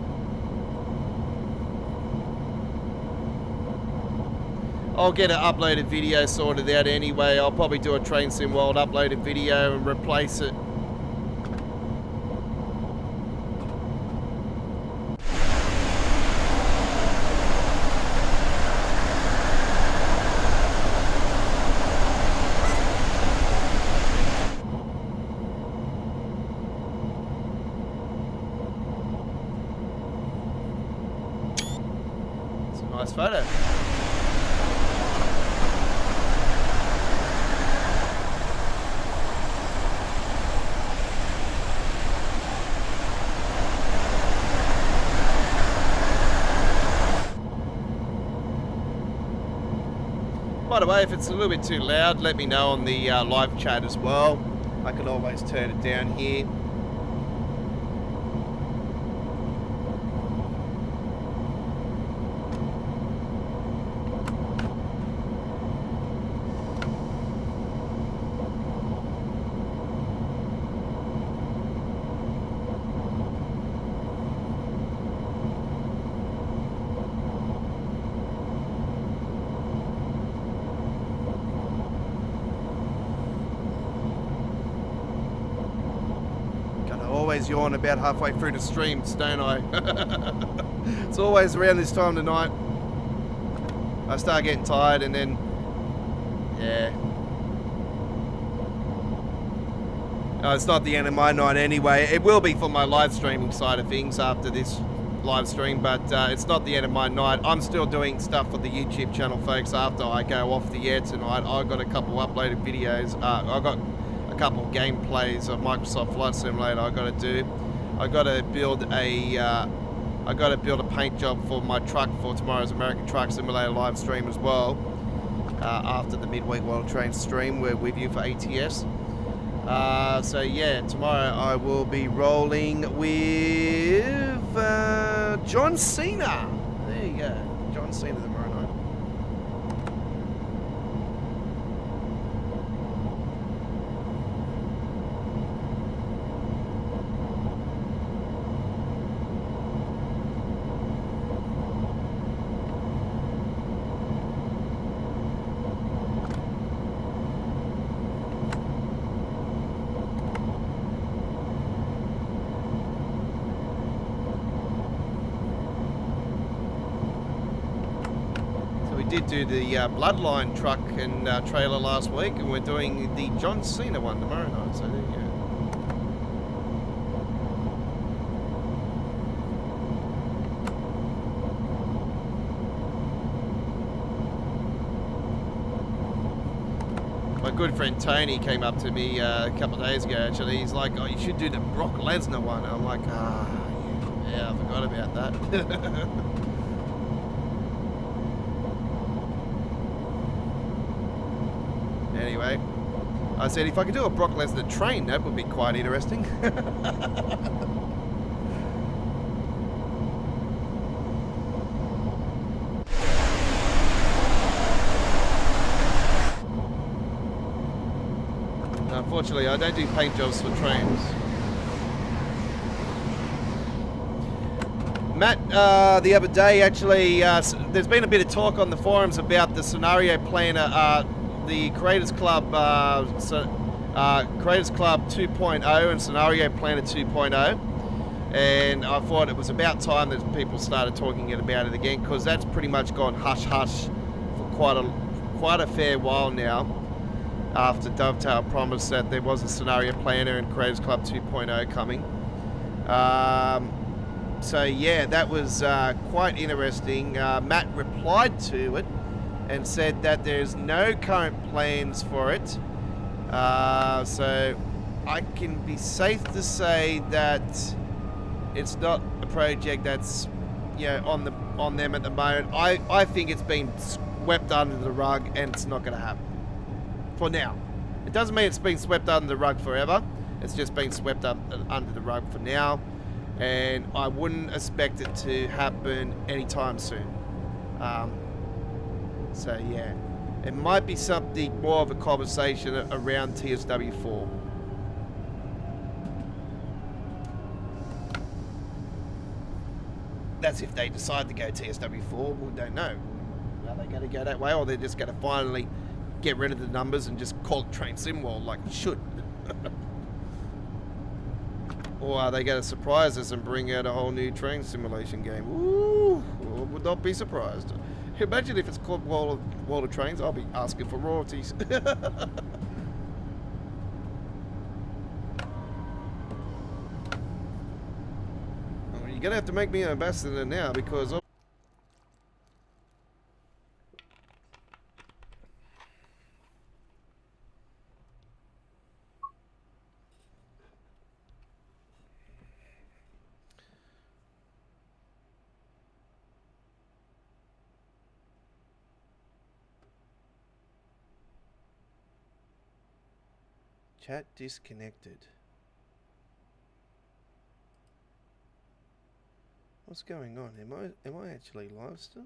I'll get an uploaded video sorted out anyway. I'll probably do a Train Sim World uploaded video and replace it. It's a nice photo. By the way, if it's a little bit too loud, let me know on the live chat as well. I can always turn it down here. Always yawn about halfway through the streams, don't I? It's always around this time of night. I start getting tired and then, yeah. Oh, it's not the end of my night anyway. It will be for my live streaming side of things after this live stream, but it's not the end of my night. I'm still doing stuff for the YouTube channel, folks, after I go off the air tonight. I've got a couple uploaded videos. I've got couple of gameplays of Microsoft Flight Simulator I got to do. I got to build a paint job for my truck for tomorrow's American Truck Simulator live stream as well. After the Midweek World Train stream, we're with you for ATS. So yeah, tomorrow I will be rolling with John Cena. There you go, John Cena tomorrow night. Did do the Bloodline truck and trailer last week, and we're doing the John Cena one tomorrow night, so there you go. My good friend Tony came up to me a couple of days ago actually. He's like, oh, you should do the Brock Lesnar one. I'm like, yeah, I forgot about that. Anyway, I said if I could do a Brock Lesnar train, that would be quite interesting. Unfortunately, I don't do paint jobs for trains. Matt, the other day actually, there's been a bit of talk on the forums about the scenario planner, the Creators Club, Creators Club 2.0 and Scenario Planner 2.0, and I thought it was about time that people started talking about it again, because that's pretty much gone hush hush for quite a fair while now. After Dovetail promised that there was a scenario planner and Creators Club 2.0 coming. So yeah, that was quite interesting. Matt replied to it and said that there's no current plans for it. So I can be safe to say that It's not a project that's, you know, on them at the moment. I think it's been swept under the rug, and it's not going to happen for now. It doesn't mean it's been swept under the rug forever. It's just been swept up under the rug for now, and I wouldn't expect it to happen anytime soon. So yeah, it might be something more of a conversation around TSW4. That's if they decide to go TSW4. We don't know. Are they going to go that way, or they're just going to finally get rid of the numbers and just call it Train Sim World like it should? Or are they going to surprise us and bring out a whole new train simulation game? Ooh, I would not be surprised. Imagine if it's called World of Trains. I'll be asking for royalties. You're going to have to make me an ambassador now, because... Chat disconnected. What's going on? Am I actually live still?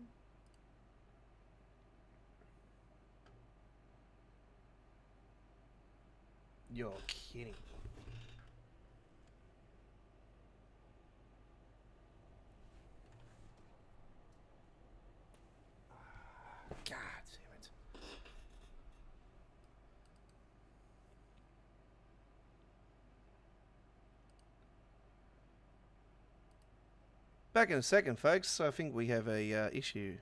You're kidding. God damn it. Back in a second, folks. I think we have a issue.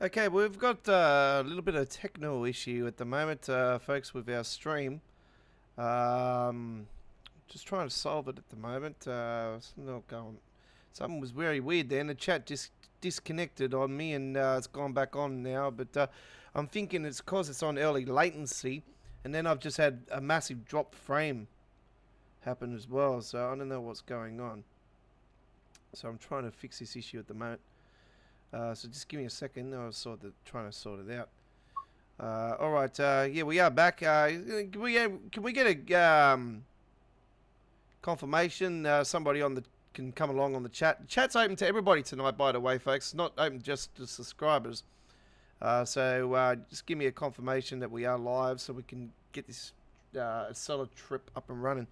Okay, we've got a little bit of technical issue at the moment, folks, with our stream. Just trying to solve it at the moment. It's not going. Something was very weird there, and the chat just disconnected on me, and it's gone back on now. But I'm thinking it's because it's on early latency, and then I've just had a massive drop frame happen as well. So I don't know what's going on. So I'm trying to fix this issue at the moment. So just give me a second. I was trying to sort it out. All right. Yeah, we are back. Can we get a confirmation? Somebody can come along on the chat. The chat's open to everybody tonight, by the way, folks. It's not open just to subscribers. So just give me a confirmation that we are live, so we can get this solid trip up and running.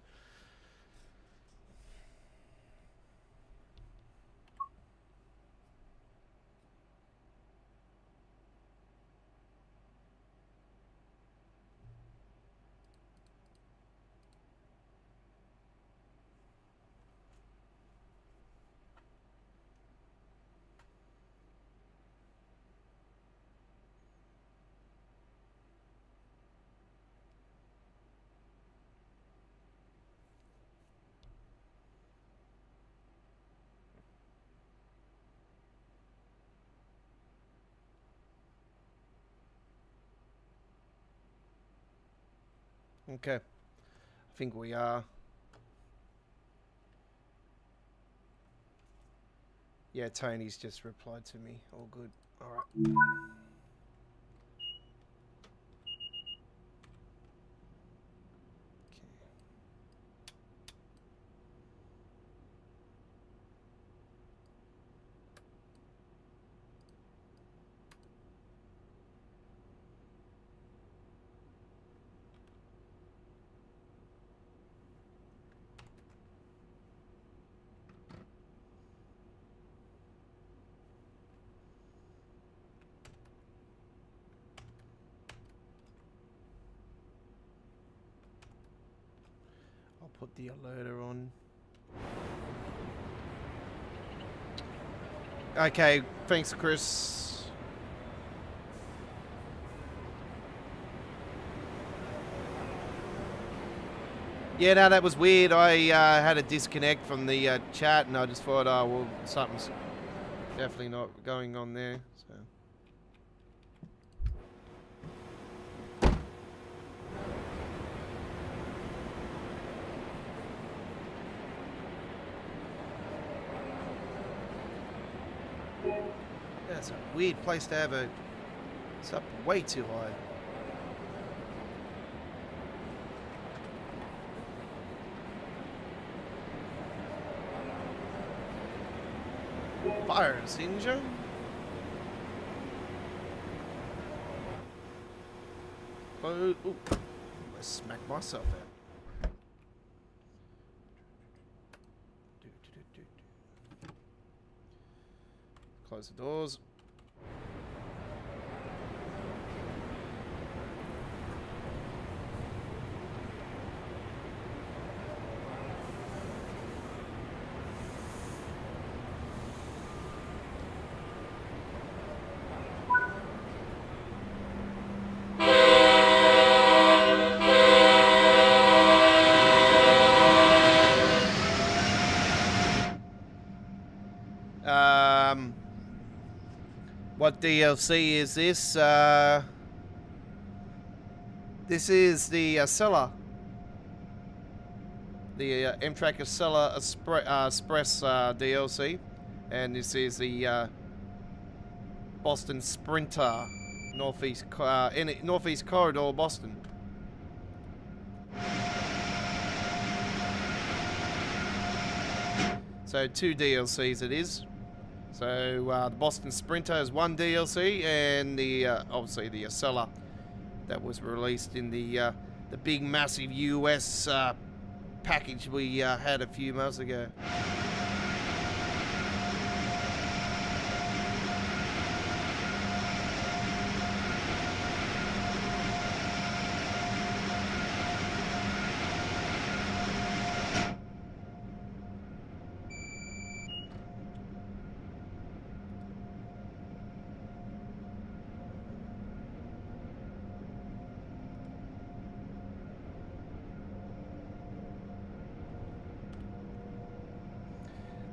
Okay. I think we are. Yeah, Tony's just replied to me. All good. All right. I'll put the alerter on. Okay, thanks, Chris. Yeah, no, that was weird. I had a disconnect from the chat, and I just thought, oh, well, something's definitely not going on there. So. That's a weird place to have a... It's up way too high. Fire extinguisher? Oh, ooh. I smacked myself out. Close the doors. What DLC is this? This is the Acela. The M-Track Acela Express DLC. And this is the Boston Sprinter. Northeast Corridor, Boston. So 2 DLCs it is. So the Boston Sprinter is 1 DLC, and the obviously the Acela that was released in the big massive US package we had a few months ago.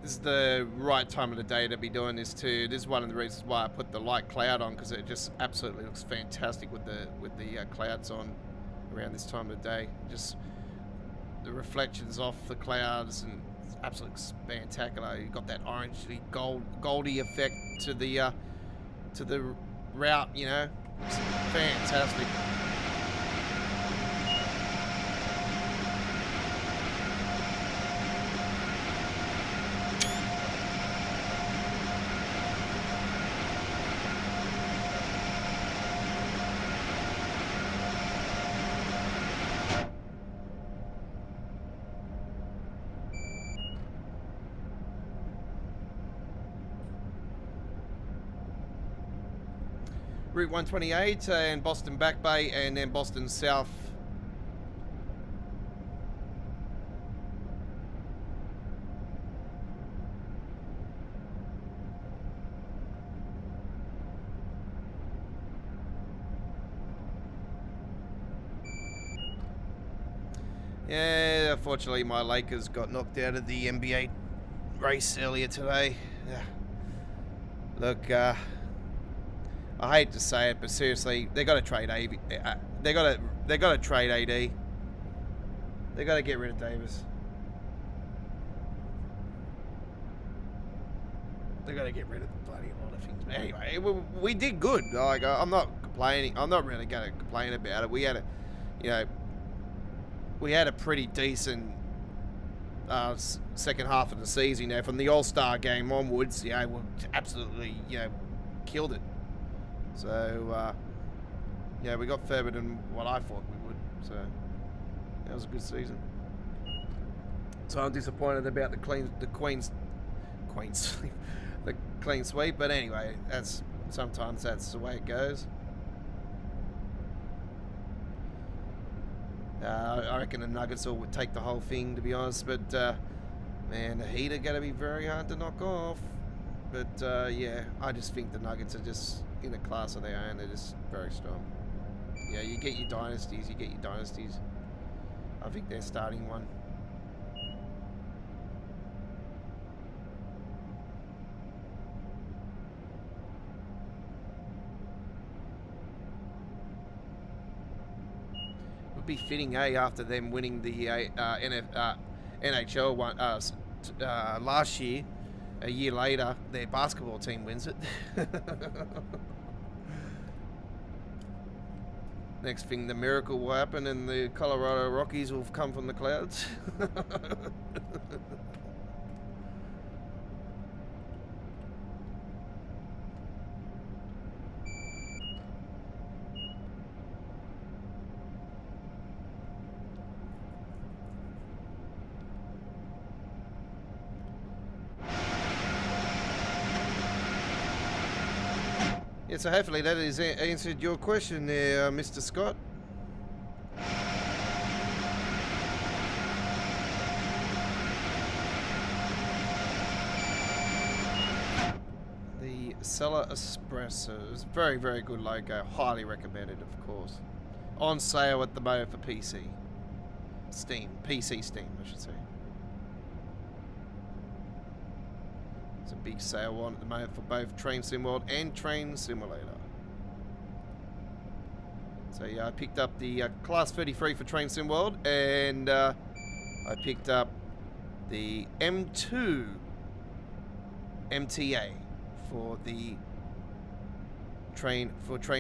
This is the right time of the day to be doing this too. This is one of the reasons why I put the light cloud on, because it just absolutely looks fantastic with the clouds on around this time of the day. Just the reflections off the clouds, and it's absolutely spectacular. You've got that orangey goldy effect to the route, you know. It's fantastic. Route 128 and Boston Back Bay, and then Boston South. Yeah, unfortunately my Lakers got knocked out of the NBA race earlier today. Yeah. Look, I hate to say it, but seriously, they got to trade AD. They got to get rid of Davis. They got to get rid of the bloody lot of things. But anyway, we did good. Like, I'm not complaining. I'm not really going to complain about it. We had a pretty decent second half of the season. You know, from the All-Star game onwards, we absolutely, killed it. So, we got further than what I thought we would. So, that was a good season. So I'm disappointed about the clean sweep. But anyway, sometimes that's the way it goes. I reckon the Nuggets would take the whole thing, to be honest. But man, the Heat are going to be very hard to knock off. But I just think the Nuggets are just in a class of their own. They're just very strong. Yeah, you get your dynasties. I think they're starting one. Would be fitting, after them winning the NHL one last year. A year later, their basketball team wins it. Next thing, the miracle will happen and the Colorado Rockies will come from the clouds. Yeah, so hopefully that has answered your question there, Mr. Scott. The Cellar Espresso is very, very good logo. Highly recommended, of course. On sale at the moment for PC. PC Steam, I should say. It's a big sale on at the moment for both Train Sim World and Train Simulator. So yeah, I picked up the Class 33 for Train Sim World, and I picked up the M2 MTA for the Train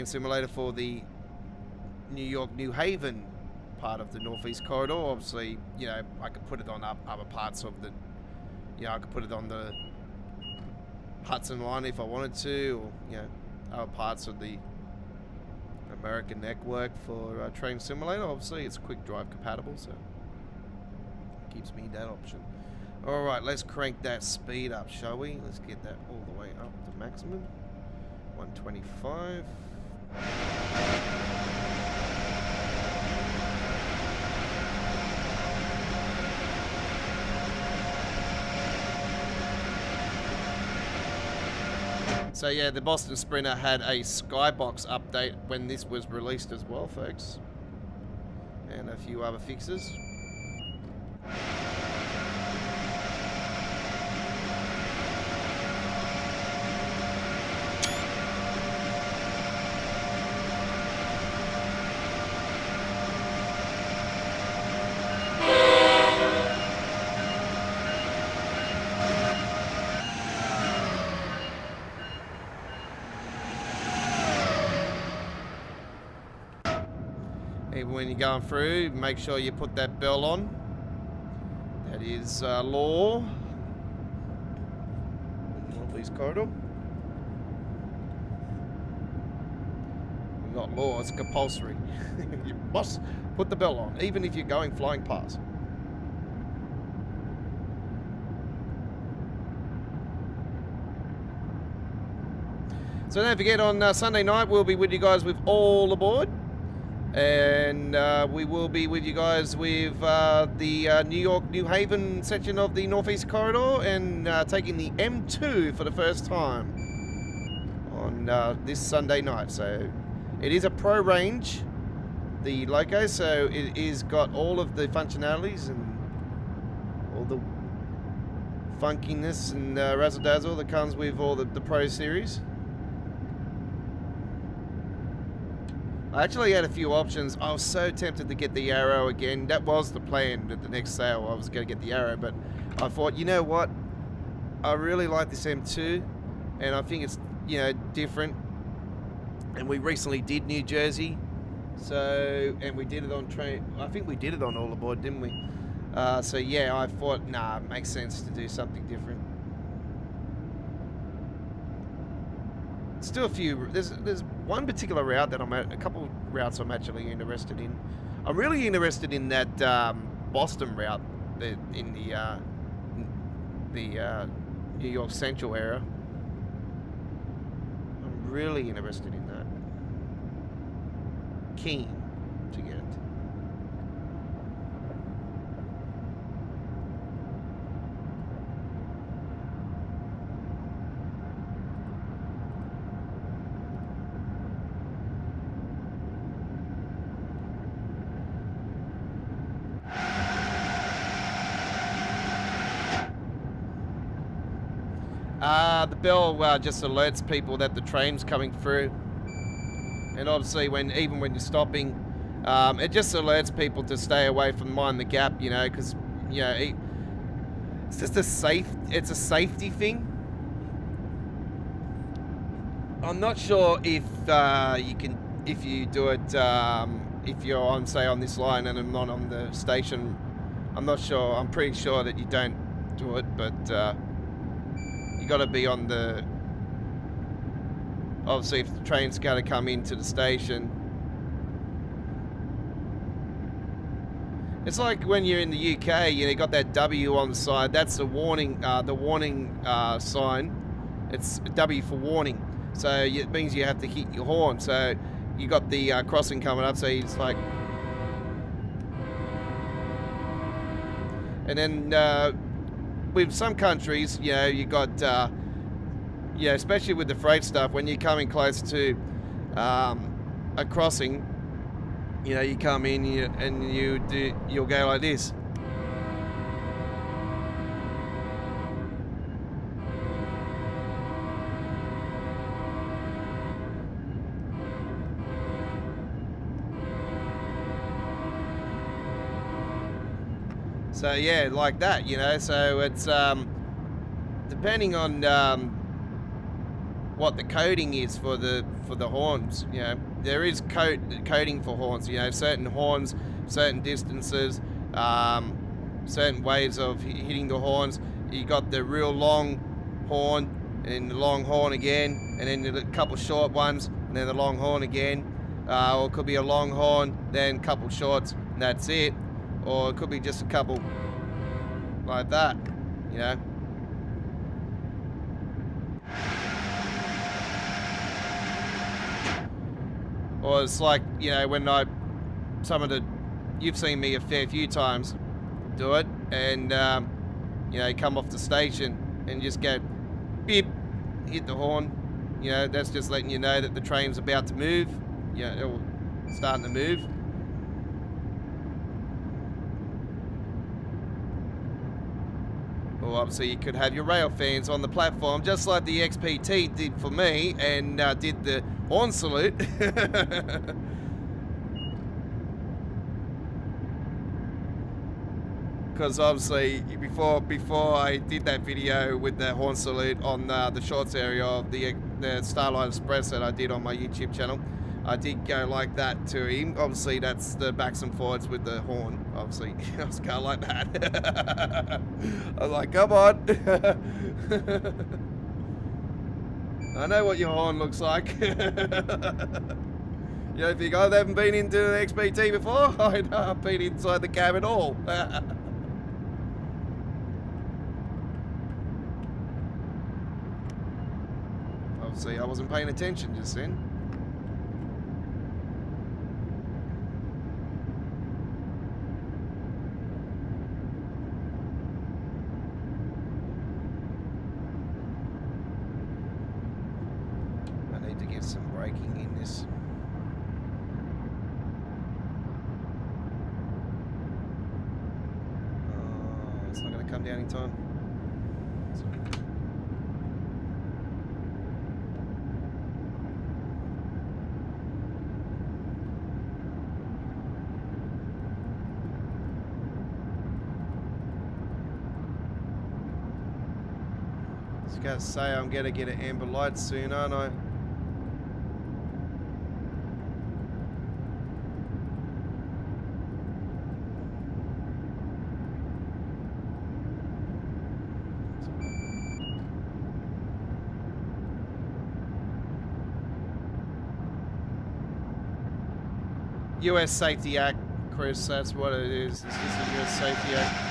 Simulator for the New York New Haven part of the Northeast Corridor. Obviously, I could put it on other parts of the, I could put it on the Hudson line if I wanted to, or other parts of the American network for Train Simulator. Obviously, it's quick drive compatible, so it gives me that option. All right, let's crank that speed up, shall we? Let's get that all the way up to maximum. 125. So yeah, the Boston Sprinter had a skybox update when this was released as well, folks. And a few other fixes. When you're going through, make sure you put that bell on. That is law. Northeast Corridor. We've got law, it's compulsory. You must put the bell on, even if you're going flying past. So don't forget, on Sunday night, we'll be with you guys with all aboard. And we will be with you guys with the New York New Haven section of the Northeast Corridor, and taking the M2 for the first time on this Sunday night. So it is a pro range, the loco, so it is got all of the functionalities and all the funkiness and razzle dazzle that comes with all the Pro series. I actually had a few options. I was so tempted to get the Arrow again. That was the plan at the next sale. I was going to get the Arrow, but I thought, you know what? I really like this M2, and I think it's, you know, different. And we recently did New Jersey, so, and we did it on train. I think we did it on All Aboard, didn't we? So yeah, I thought, nah, it makes sense to do something different. Still a few. There's one particular route that a couple routes I'm actually interested in. I'm really interested in that Boston route, in the New York Central area. I'm really interested in that. Keen to get it. The bell just alerts people that the train's coming through, and obviously even when you're stopping, it just alerts people to stay away from Mind the Gap, you know, because, you know, it's just a safety thing. I'm not sure if you do it if you're on, say, on this line and I'm not on the station. I'm not sure. I'm pretty sure that you don't do it, but you got to be on the, obviously if the train's going to come into the station. It's like when you're in the UK, you know, you got that W on the side. That's the warning sign. It's a W for warning. So it means you have to hit your horn. So you got the crossing coming up, so it's like, and then with some countries, you know, you got, yeah, especially with the freight stuff, when you're coming close to a crossing, you know, you come in and you'll go like this. So yeah, like that, you know. So it's depending on what the coding is for the horns. You know, there is coding for horns. You know, certain horns, certain distances, certain ways of hitting the horns. You got the real long horn, and the long horn again, and then a couple short ones, and then the long horn again. Or it could be a long horn, then a couple shorts, and that's it. Or it could be just a couple like that, you know. Or it's like, you know, when you've seen me a fair few times do it, and you know, come off the station and just go beep, hit the horn. You know, that's just letting you know that the train's about to move. You know, it's starting to move. Well, obviously you could have your rail fans on the platform, just like the XPT did for me, and did the horn salute. Because obviously before I did that video with the horn salute on the shorts area of the Starlight Express that I did on my YouTube channel, I did go like that to him. Obviously, that's the backs and forwards with the horn. Obviously, I was going like that. I was like, come on. I know what your horn looks like. You don't think I haven't been into the XPT before? I've been inside the cab at all. Obviously, I wasn't paying attention just then. Some braking in this. It's not going to come down in time. was going to say, I'm going to get an amber light soon, aren't I? US Safety Act, Chris, that's what it is. It's just a US Safety Act.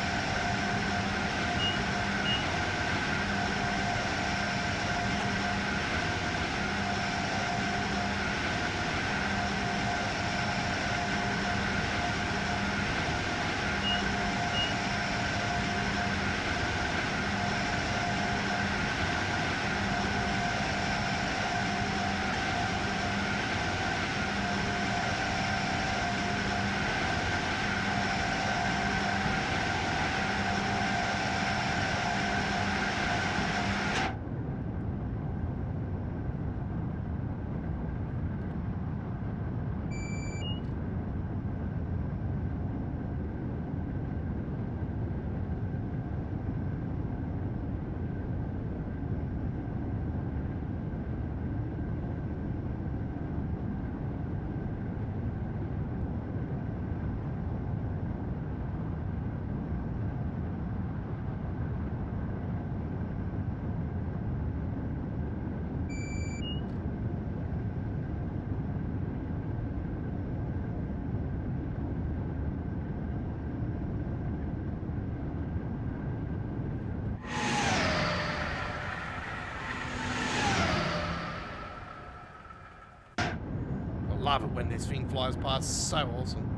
Love it when this thing flies past. So awesome.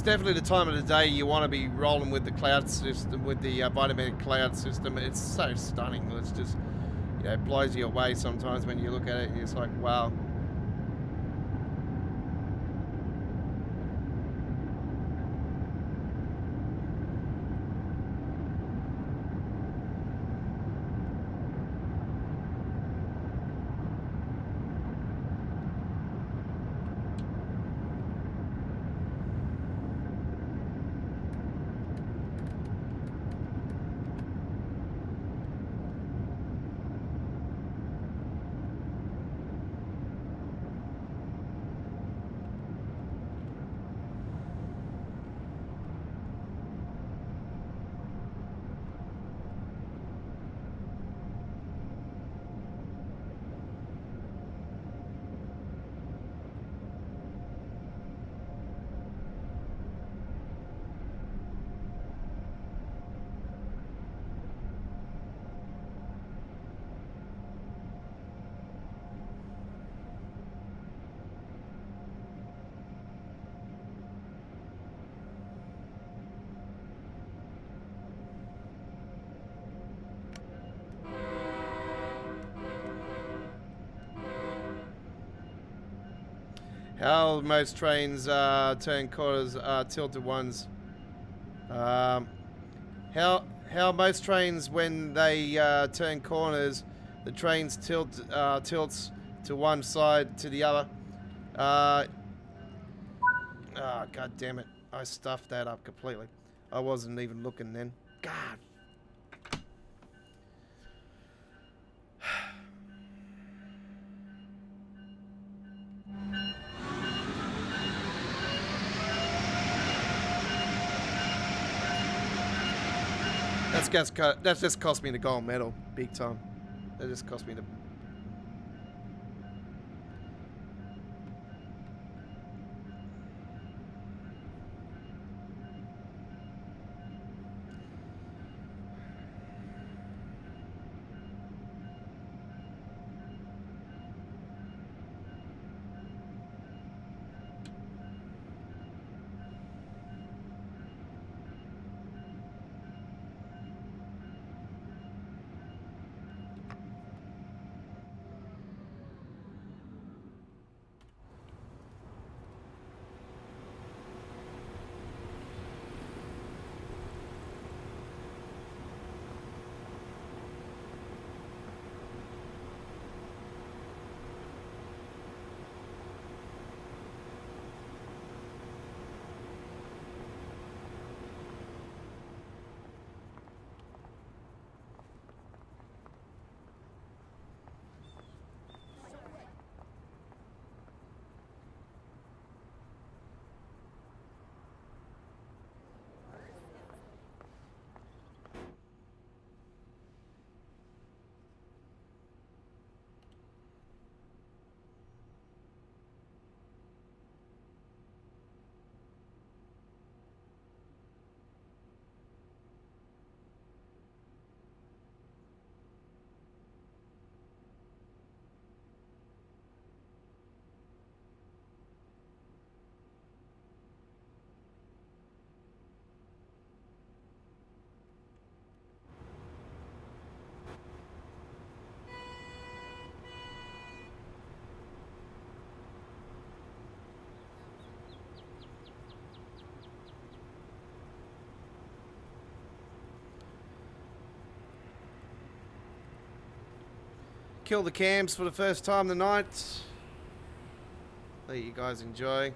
Definitely the time of the day you want to be rolling with the cloud system, with the Vitamin cloud system. It's so stunning. It's just, you know, it blows you away sometimes when you look at it. It's like, wow. How most trains turn corners are tilted ones. How most trains when they turn corners, the trains tilts to one side to the other. Oh, god damn it! I stuffed that up completely. I wasn't even looking then. God. That's just cost me the gold medal, big time. That just cost me the. Kill the cams for the first time tonight. Let you guys enjoy.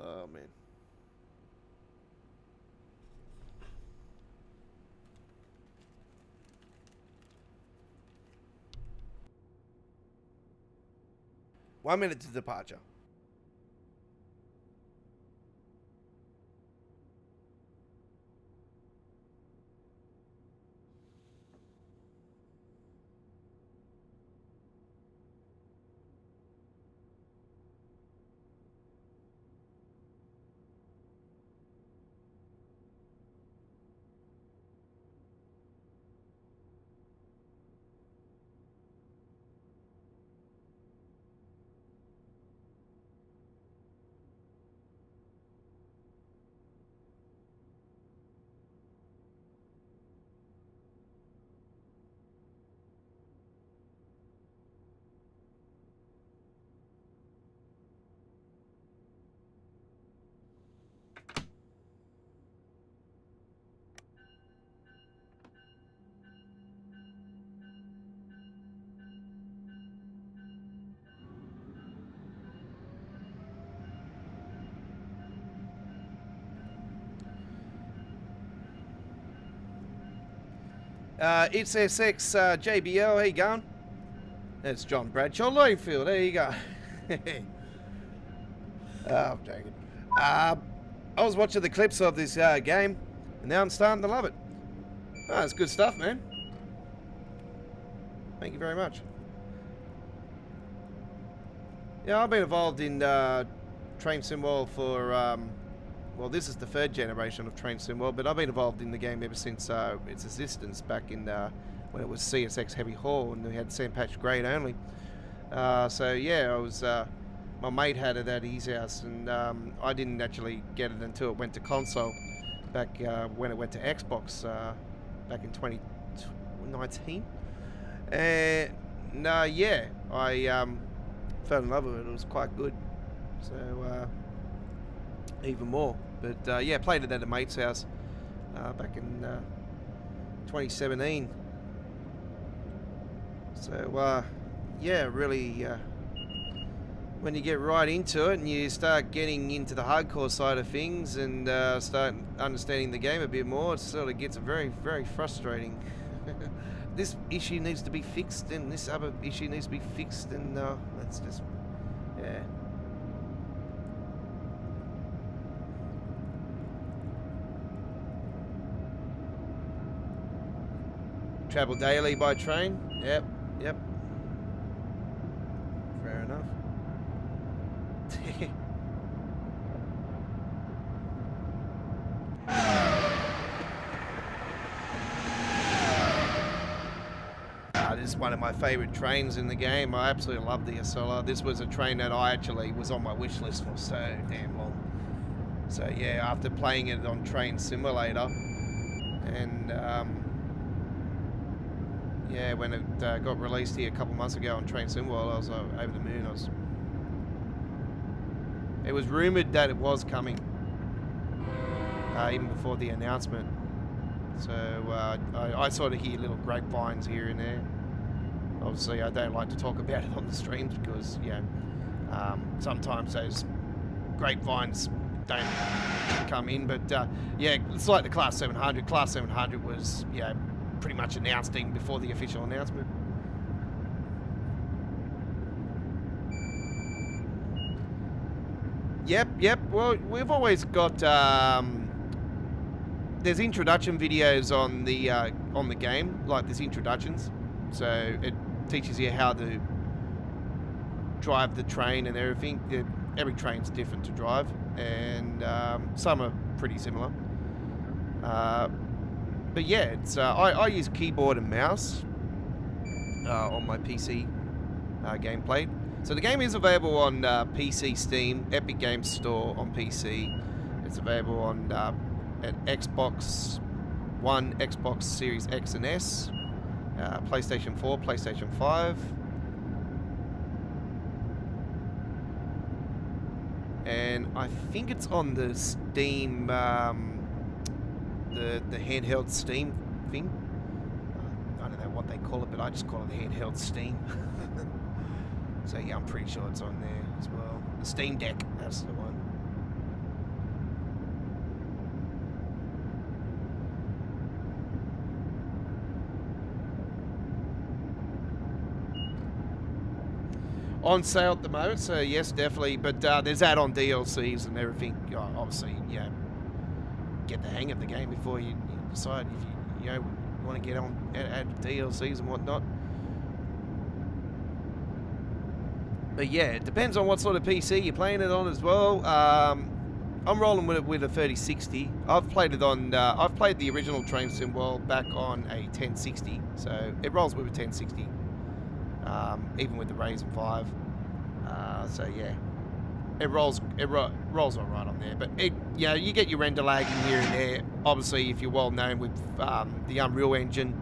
Oh, man. One minute to departure. It's SX JBL, how you going? That's John Bradshaw Longfield, there you go. Oh, I'm joking. I was watching the clips of this game, and now I'm starting to love it. Oh, that's good stuff, man. Thank you very much. Yeah, I've been involved in Train SimRail for, well, this is the third generation of Train SimRail, but I've been involved in the game ever since its existence back in when it was CSX Heavy Haul and we had sand patch grade only. So yeah, I was my mate had it at his house, and I didn't actually get it until it went to console back when it went to Xbox back in 2019. And yeah, I fell in love with it. It was quite good. So even more. But yeah, played it at a mate's house back in 2017. So yeah, really, when you get right into it and you start getting into the hardcore side of things and start understanding the game a bit more, it sort of gets very, very frustrating. This issue needs to be fixed and this other issue needs to be fixed, and that's just, yeah. Travel daily by train? Yep, yep. Fair enough. This is one of my favourite trains in the game. I absolutely love the Acela. This was a train that I actually was on my wish list for so damn long. So yeah, after playing it on Train Simulator, and yeah, when it got released here a couple months ago on Train SimWorld, I was over the moon. It was rumoured that it was coming, even before the announcement. So I sort of hear little grapevines here and there. Obviously, I don't like to talk about it on the streams because, yeah, sometimes those grapevines don't come in. But yeah, it's like the Class 700. Class 700 was, yeah, pretty much announced even before the official announcement. Yep. Well, we've always got there's introduction videos on the game, like there's introductions, so it teaches you how to drive the train and everything. Every train's different to drive, and some are pretty similar. But yeah, it's I use keyboard and mouse on my PC gameplay. So the game is available on PC Steam, Epic Games Store on PC. It's available on at Xbox One, Xbox Series X and S, PlayStation 4, PlayStation 5. And I think it's on the Steam, the handheld Steam thing. I don't know what they call it, but I just call it the handheld Steam. So yeah, I'm pretty sure it's on there as well. The Steam Deck, that's the one. On sale at the moment, so yes, definitely. But there's add-on DLCs and everything. Obviously, yeah, get the hang of the game before you decide if you want to get on add DLCs and whatnot. But yeah, it depends on what sort of PC you're playing it on as well. I'm rolling with a 3060. I've played it on. I've played the original Train SimWorld back on a 1060, so it rolls with a 1060. Even with the Ryzen 5. So yeah, it rolls all right on there. But you get your render lagging here and there. Obviously, if you're well known with the Unreal Engine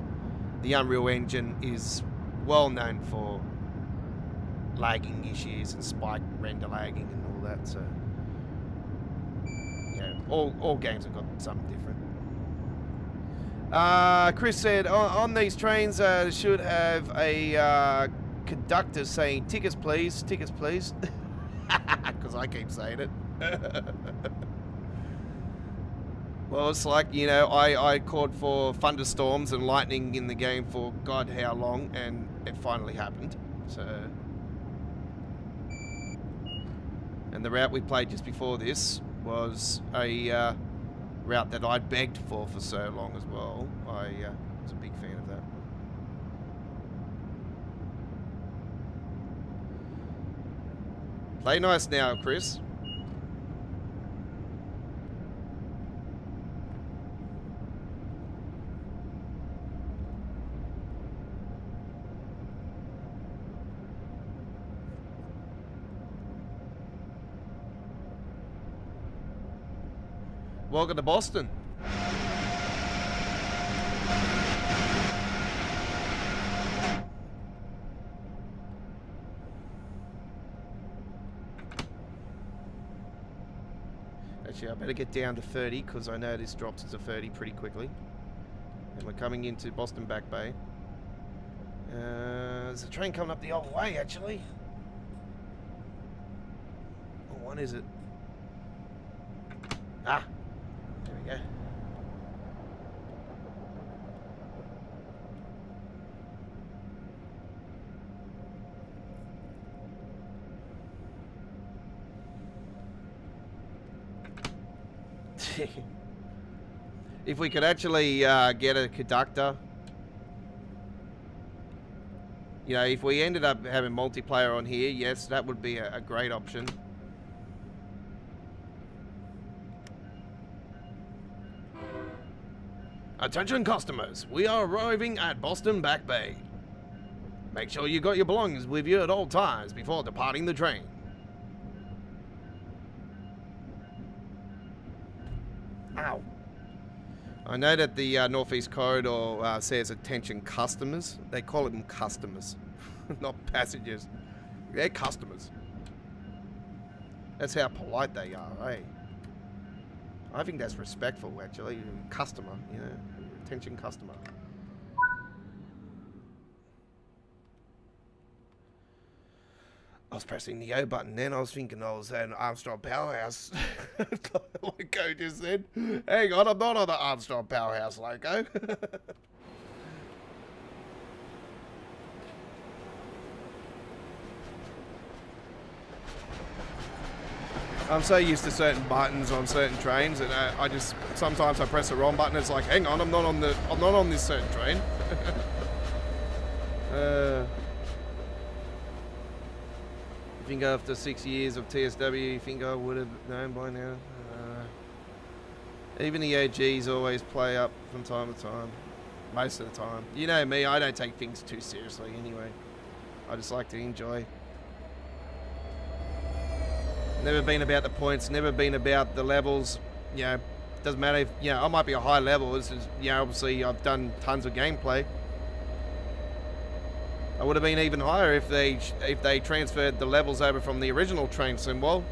is well known for lagging issues and spike render lagging and all that. So yeah, all games have got something different. Chris said on these trains should have a conductor saying tickets please, because I keep saying it. Well, it's like, I called for thunderstorms and lightning in the game for God how long, and it finally happened. So, and the route we played just before this was a route that I'd begged for so long as well. I was a big fan of that. Play nice now, Chris. Welcome to Boston. Actually, I better get down to 30 because I know this drops to 30 pretty quickly. And we're coming into Boston Back Bay. There's a train coming up the old way, actually. What one is it? Ah! There we go. If we could actually get a conductor, you know, if we ended up having multiplayer on here, yes, that would be a great option. Attention customers, we are arriving at Boston Back Bay. Make sure you got your belongings with you at all times before departing the train. Ow. I know that the Northeast Corridor says attention customers. They call them customers, not passengers. They're customers. That's how polite they are, eh? I think that's respectful, actually. Customer, you know, attention customer. I was pressing the O button then. I was thinking I was an Armstrong Powerhouse logo just then. Hang on, I'm not on the Armstrong Powerhouse logo. I'm so used to certain buttons on certain trains, and I just sometimes I press the wrong button. It's like, hang on, I'm not on this certain train. You think after 6 years of TSW, you think I would have known by now? Even the OGs always play up from time to time. Most of the time. You know me, I don't take things too seriously anyway. I just like to enjoy. Never been about the points, never been about the levels. You know, doesn't matter if, you know, I might be a high level. This is, you know, obviously I've done tons of gameplay. I would have been even higher if they transferred the levels over from the original train symbol.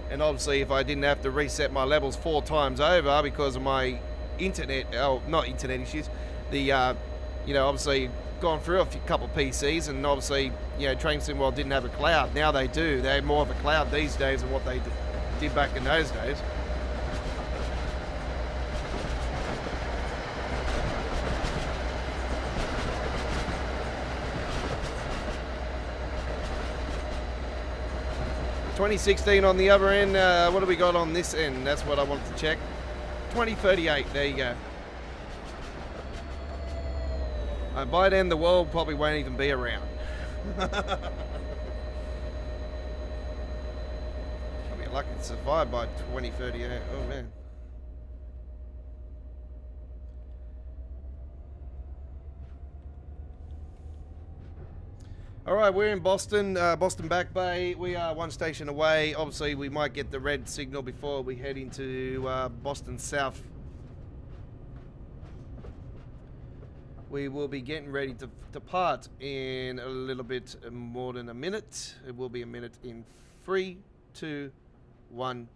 And obviously if I didn't have to reset my levels 4 times over because of my internet, not internet issues, the, you know, obviously gone through a couple of PCs, and obviously, you know, train symbol didn't have a cloud. Now they do. They have more of a cloud these days than what they did back in those days. $20.16 on the other end. What do we got on this end? That's what I want to check. $20.38. There you go. By then, the world probably won't even be around. I'll be lucky to survive by 2038. Oh, man. All right, we're in Boston, Boston Back Bay. We are 1 station away. Obviously, we might get the red signal before we head into Boston South. We will be getting ready to depart in a little bit more than a minute. It will be a minute in 3, 2, 1.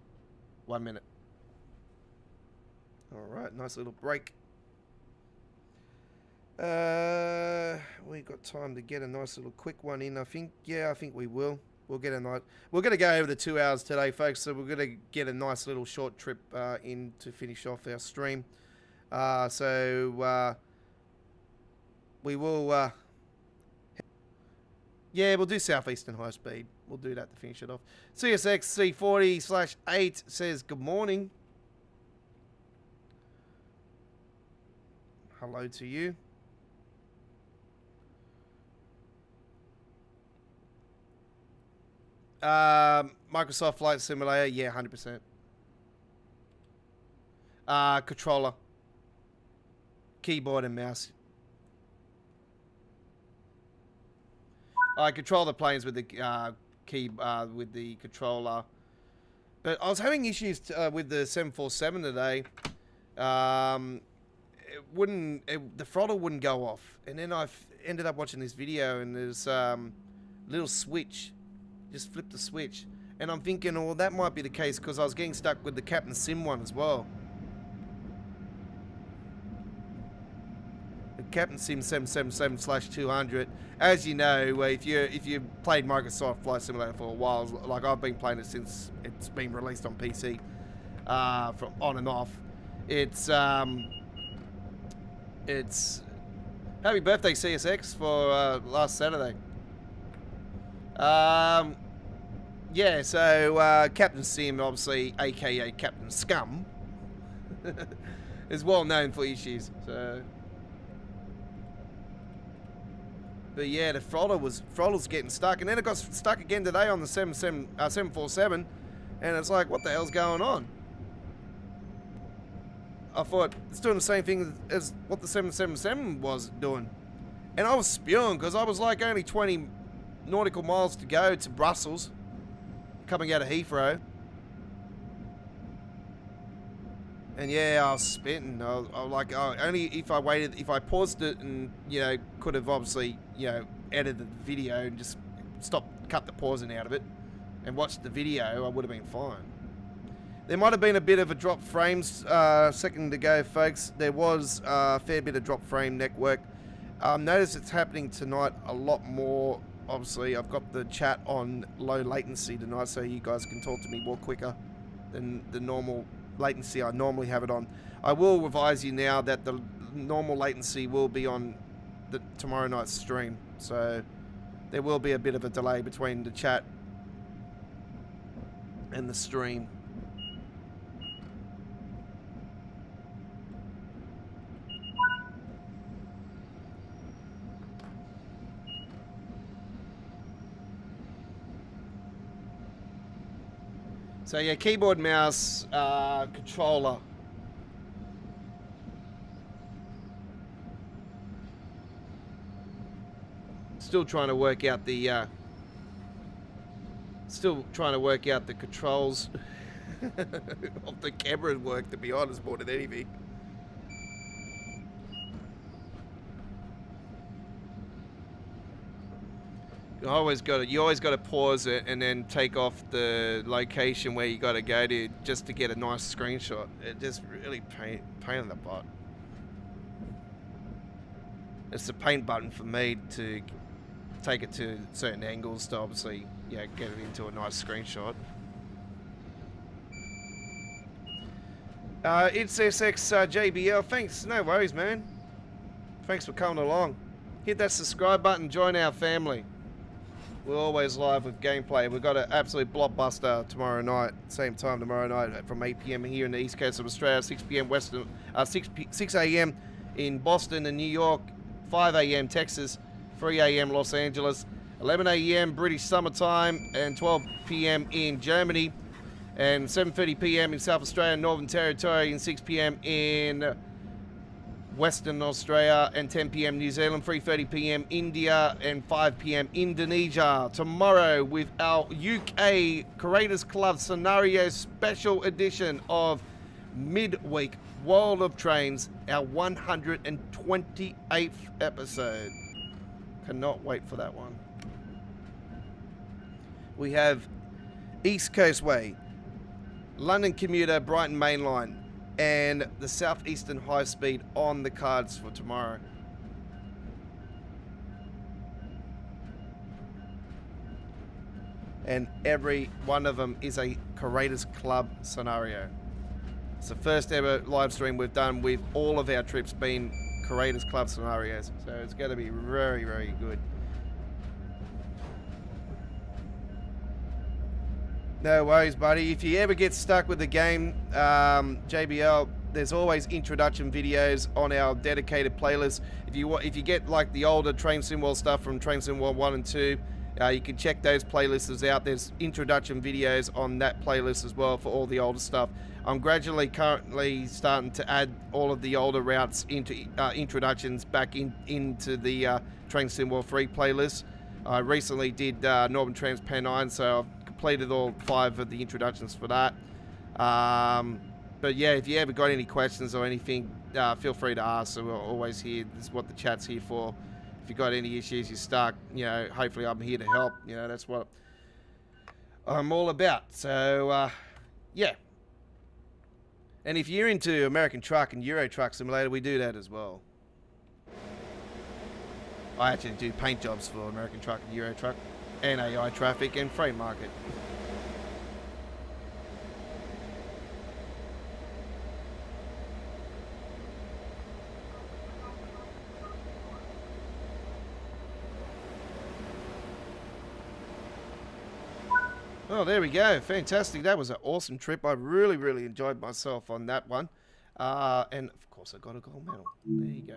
1 minute. All right, nice little break. We got time to get a nice little quick one in, I think. Yeah, I think we will. We'll get a nice. We're going to go over the 2 hours today, folks. So we're going to get a nice little short trip in to finish off our stream. We will. Yeah, we'll do Southeastern High Speed. We'll do that to finish it off. CSX C40/8 says good morning. Hello to you. Microsoft Flight Simulator, yeah, 100%. Controller. Keyboard and mouse. I control the planes with the with the controller. But I was having issues with the 747 today. The throttle wouldn't go off. And then I ended up watching this video and there's little switch. Just flip the switch. And I'm thinking, oh, that might be the case because I was getting stuck with the Captain Sim one as well. The Captain Sim 777/200. As you know, if you played Microsoft Flight Simulator for a while, like I've been playing it since it's been released on PC, from on and off. It's happy birthday CSX for last Saturday. Yeah, so Captain Sim, obviously, aka Captain Scum, is well known for issues. So, but yeah, the throttle's getting stuck, and then it got stuck again today on the 747, and it's like, what the hell's going on? I thought it's doing the same thing as what the 777 was doing, and I was spewing because I was like only 20 nautical miles to go to Brussels, coming out of Heathrow. And yeah, I was spitting. I was like, oh, only if I paused it and, you know, could have obviously, you know, edited the video and just cut the pausing out of it and watched the video, I would have been fine. There might have been a bit of a drop frames second ago, folks. There was a fair bit of drop frame network. Notice it's happening tonight a lot more. Obviously, I've got the chat on low latency tonight, so you guys can talk to me more quicker than the normal latency I normally have it on. I will revise you now that the normal latency will be on the tomorrow night's stream, so there will be a bit of a delay between the chat and the stream. So yeah, keyboard, mouse, controller. Still trying to work out the controls of the camera work, to be honest, more than anything. You always got to pause it and then take off the location where you got to go to just to get a nice screenshot. It just really pain in the butt. It's the paint button for me to take it to certain angles to obviously, yeah, get it into a nice screenshot. It's SX JBL. Thanks. No worries, man. Thanks for coming along. Hit that subscribe button. Join our family. We're always live with gameplay. We've got an absolute blockbuster tomorrow night, same time tomorrow night from 8 p.m. here in the east coast of Australia, 6 p.m. Western, 6 a.m. in Boston and New York, 5 a.m. Texas, 3 a.m. Los Angeles, 11 a.m. British summertime, and 12 p.m. in Germany, and 7:30 p.m. in South Australia, Northern Territory, and 6 p.m. in Western Australia, and 10 p.m. New Zealand, 3:30 p.m. India, and 5 p.m. Indonesia. Tomorrow with our UK Creators Club Scenario Special Edition of Midweek World of Trains, our 128th episode. Cannot wait for that one. We have East Coast Way, London Commuter, Brighton Main Line, and the Southeastern High Speed on the cards for tomorrow. And every one of them is a Creators Club scenario. It's the first ever live stream we've done with all of our trips being Creators Club scenarios. So it's going to be very, very good. No worries, buddy. If you ever get stuck with the game, JBL, there's always introduction videos on our dedicated playlist. If you get like the older Train Sim World stuff from Train Sim World 1 and 2, You can check those playlists out. There's introduction videos on that playlist as well for all the older stuff. I'm currently starting to add all of the older routes into introductions back into the Train Sim World 3 playlist. I recently did Northern Trans Pennine, so I've completed all 5 of the introductions for that. But yeah, if you ever got any questions or anything, feel free to ask. So we're always here. This is what the chat's here for. If you got any issues, you're stuck, hopefully I'm here to help. That's what I'm all about. So, yeah. And if you're into American Truck and Euro Truck Simulator, we do that as well. I actually do paint jobs for American Truck and Euro Truck and AI Traffic and Freight Market. Oh, there we go. Fantastic. That was an awesome trip. I really, really enjoyed myself on that one. And, of course, I got a gold medal. There you go.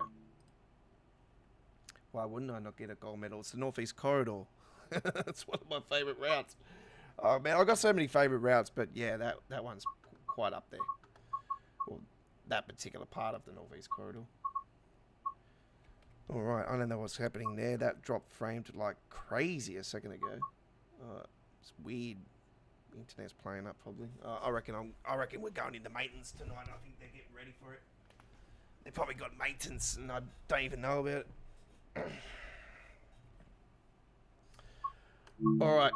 Why wouldn't I not get a gold medal? It's the Northeast Corridor. It's one of my favourite routes. Oh, man, I've got so many favourite routes, but, yeah, that one's quite up there. Well, that particular part of the Northeast Corridor. All right, I don't know what's happening there. That dropped framed like crazy a second ago. It's weird. The internet's playing up probably. I reckon we're going into maintenance tonight. I think they're getting ready for it. They probably got maintenance and I don't even know about it. All right.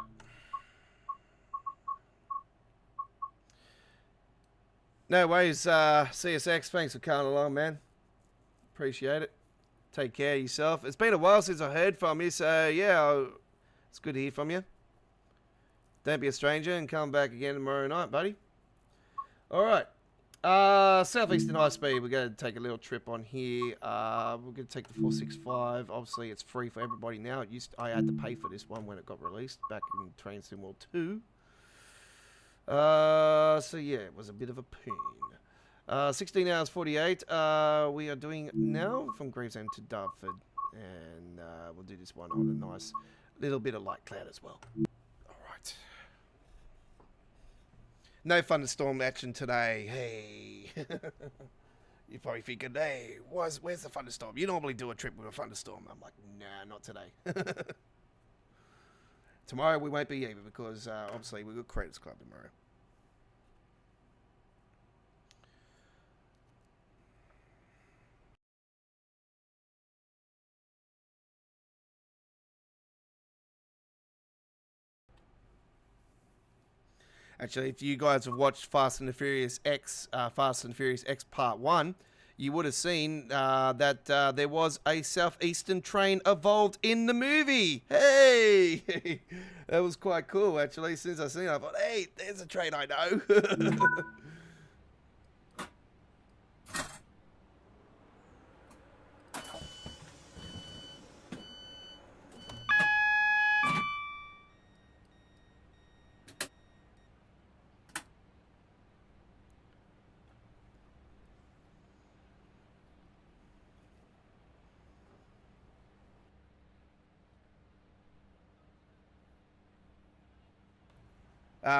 No worries, CSX. Thanks for coming along, man. Appreciate it. Take care of yourself. It's been a while since I heard from you, so yeah, it's good to hear from you. Don't be a stranger and come back again tomorrow night, buddy. All right. Southeastern High Speed. We're going to take a little trip on here. We're going to take the 465. Obviously, it's free for everybody now. I had to pay for this one when it got released back in Train Sim World 2. So yeah, it was a bit of a pain. 16 hours 48. We are doing now from Gravesend to Dartford, and we'll do this one on a nice little bit of light cloud as well. All right. No thunderstorm action today. Hey, you're probably thinking, hey, where's the thunderstorm? You normally do a trip with a thunderstorm. I'm like, nah, not today. Tomorrow we won't be either because obviously we've got Credits Club tomorrow. Actually, if you guys have watched Fast and the Furious X Part 1, you would have seen that there was a Southeastern train evolved in the movie. Hey! That was quite cool, actually. As soon as I seen it, I thought, hey, there's a train I know.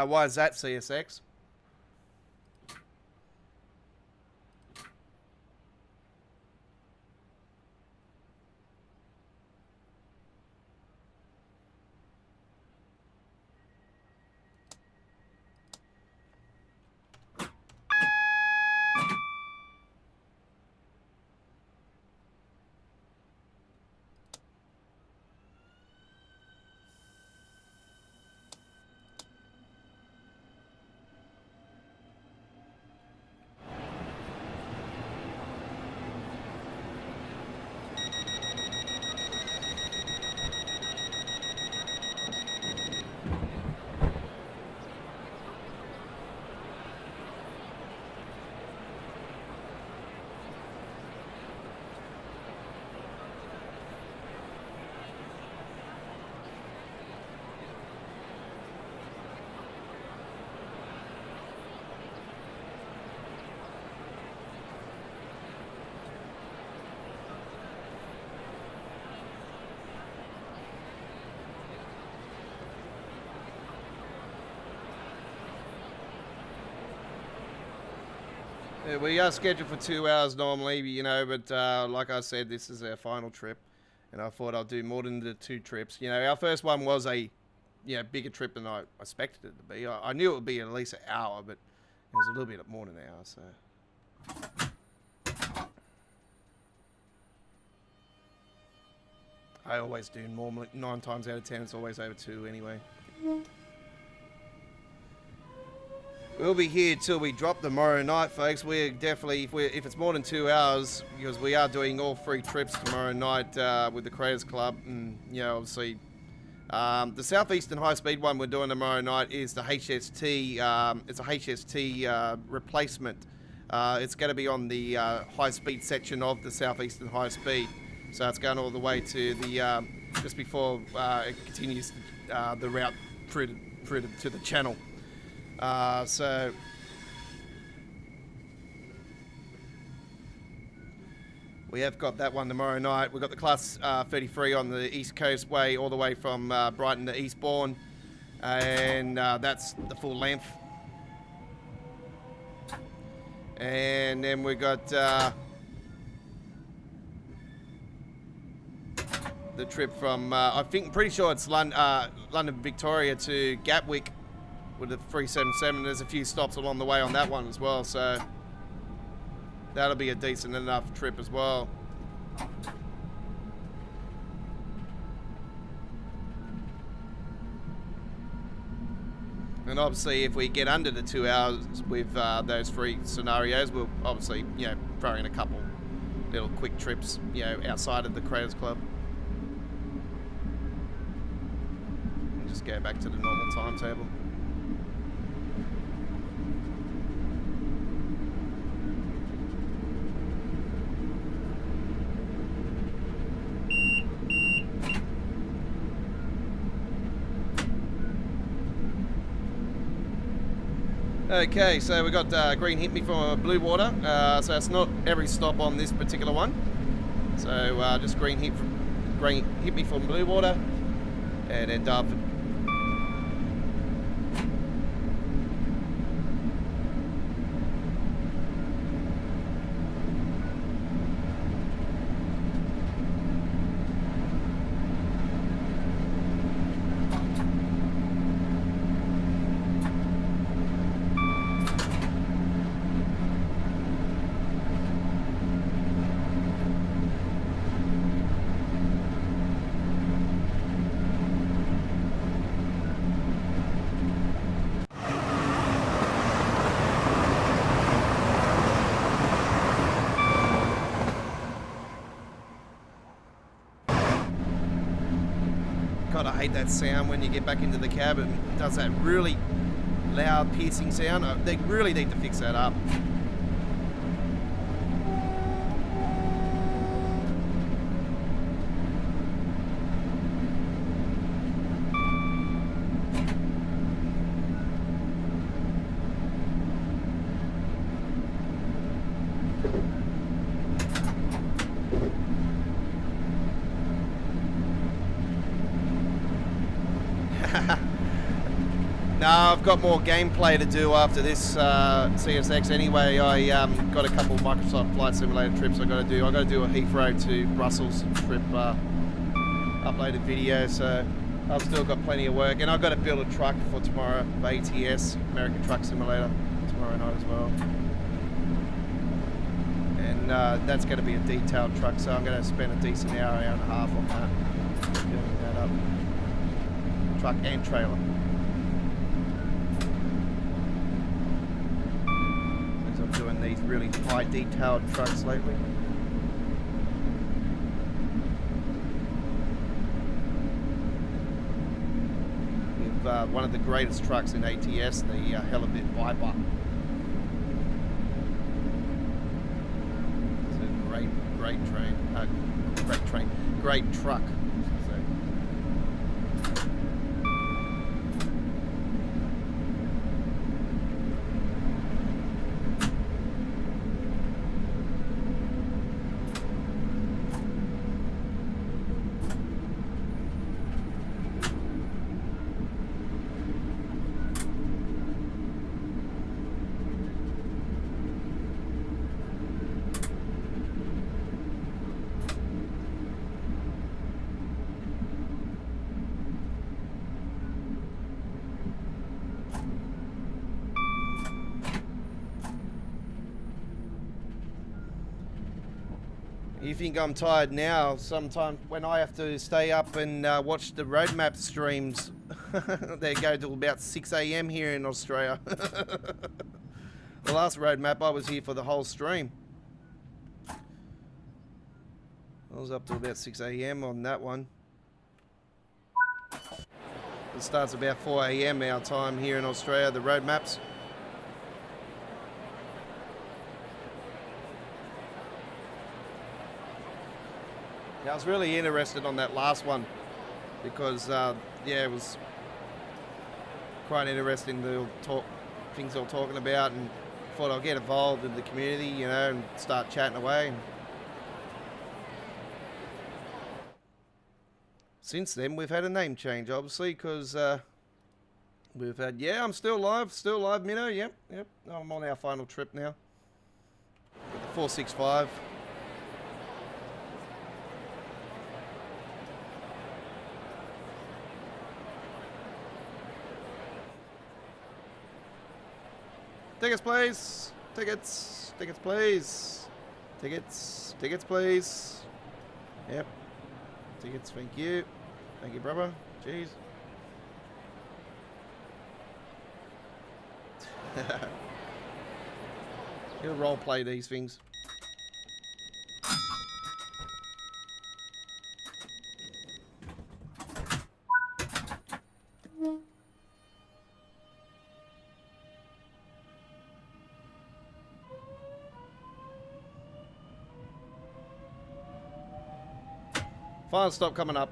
Why is that, CSX? We are scheduled for 2 hours normally, you know, but like I said, this is our final trip, and I thought I'd do more than the 2 trips. You know, our first one was a bigger trip than I expected it to be. I knew it would be at least an hour, but it was a little bit more than an hour, so. I always do normally, 9 times out of 10, it's always over 2 anyway. We'll be here till we drop tomorrow night, folks. We're definitely, if it's more than 2 hours, because we are doing all 3 trips tomorrow night with the Creators Club, and obviously, the Southeastern High Speed one we're doing tomorrow night is the HST. It's a HST replacement. It's going to be on the high speed section of the Southeastern High Speed, so it's going all the way to the just before it continues the route through to the channel. So we have got that one tomorrow night. We've got the Class 33 on the East Coast Way all the way from Brighton to Eastbourne, and that's the full length. And then we got the trip from pretty sure it's London Victoria to Gatwick with the 377. There's a few stops along the way on that one as well, so that'll be a decent enough trip as well. And obviously, if we get under the 2 hours with those 3 scenarios, we'll obviously, throw in a couple little quick trips, outside of the Creators Club. And just go back to the normal timetable. Okay, so we got green hit me from blue water, so it's not every stop on this particular one. So just green hit me from blue water, and then Dartford. God, I hate that sound when you get back into the cab. It does that really loud, piercing sound. They really need to fix that up. No, I've got more gameplay to do after this CSX anyway. I got a couple of Microsoft Flight Simulator trips I've got to do. I've got to do a Heathrow to Brussels trip, uploaded video, so I've still got plenty of work. And I've got to build a truck for tomorrow, for ATS, American Truck Simulator, tomorrow night as well. And that's going to be a detailed truck, so I'm going to spend a decent hour and a half on that, building that up. Truck and trailer. As I'm doing these really high detailed trucks lately. With one of the greatest trucks in ATS, the Helibit Viper. It's a great truck. You think I'm tired now? Sometimes when I have to stay up and watch the roadmap streams, they go till about 6 a.m. here in Australia. The last roadmap, I was here for the whole stream. I was up till about 6 a.m. on that one. It starts about 4 a.m. our time here in Australia, the road maps. Yeah, I was really interested on that last one because, yeah, it was quite interesting, the things they were talking about, and thought I'd get involved in the community, you know, and start chatting away. Since then, we've had a name change, obviously, because we've had, yeah, I'm still live, Minnow, yep. I'm on our final trip now. With the 465. Tickets, please. Tickets, please. Tickets, please. Yep. Tickets, thank you. Thank you, brother. Jeez. You'll role play these things. Final stop coming up.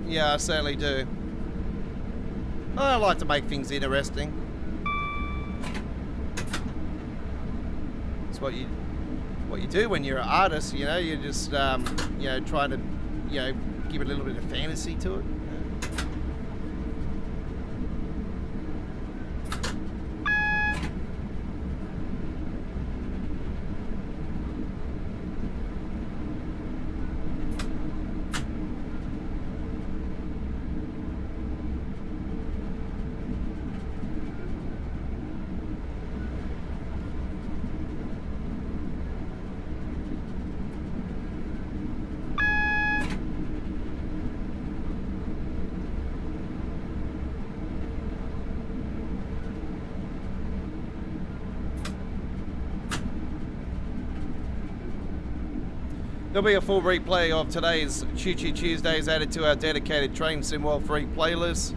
Yeah, I certainly do. I like to make things interesting. It's what you do when you're an artist, you know. You're just you know, trying to, you know, give a little bit of fantasy to it. There'll be a full replay of today's Choo Choo Tuesdays added to our dedicated Train Sim World free playlist.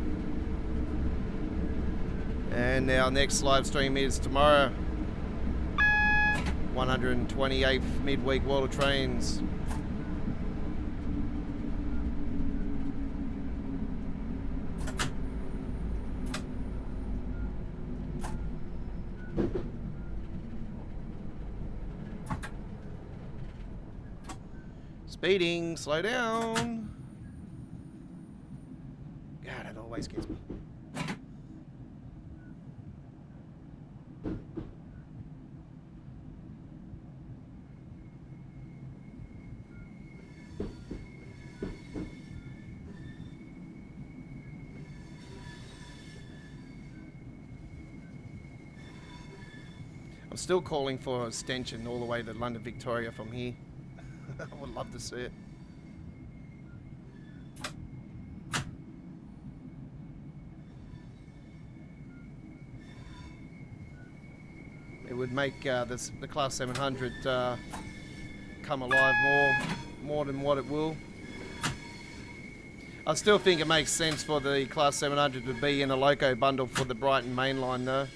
And our next live stream is tomorrow. 128th midweek World of Trains. Speeding, slow down. God, it always gets me. I'm still calling for an extension all the way to London, Victoria from here. I would love to see it. It would make the Class 700 come alive more than what it will. I still think it makes sense for the Class 700 to be in a loco bundle for the Brighton main line though.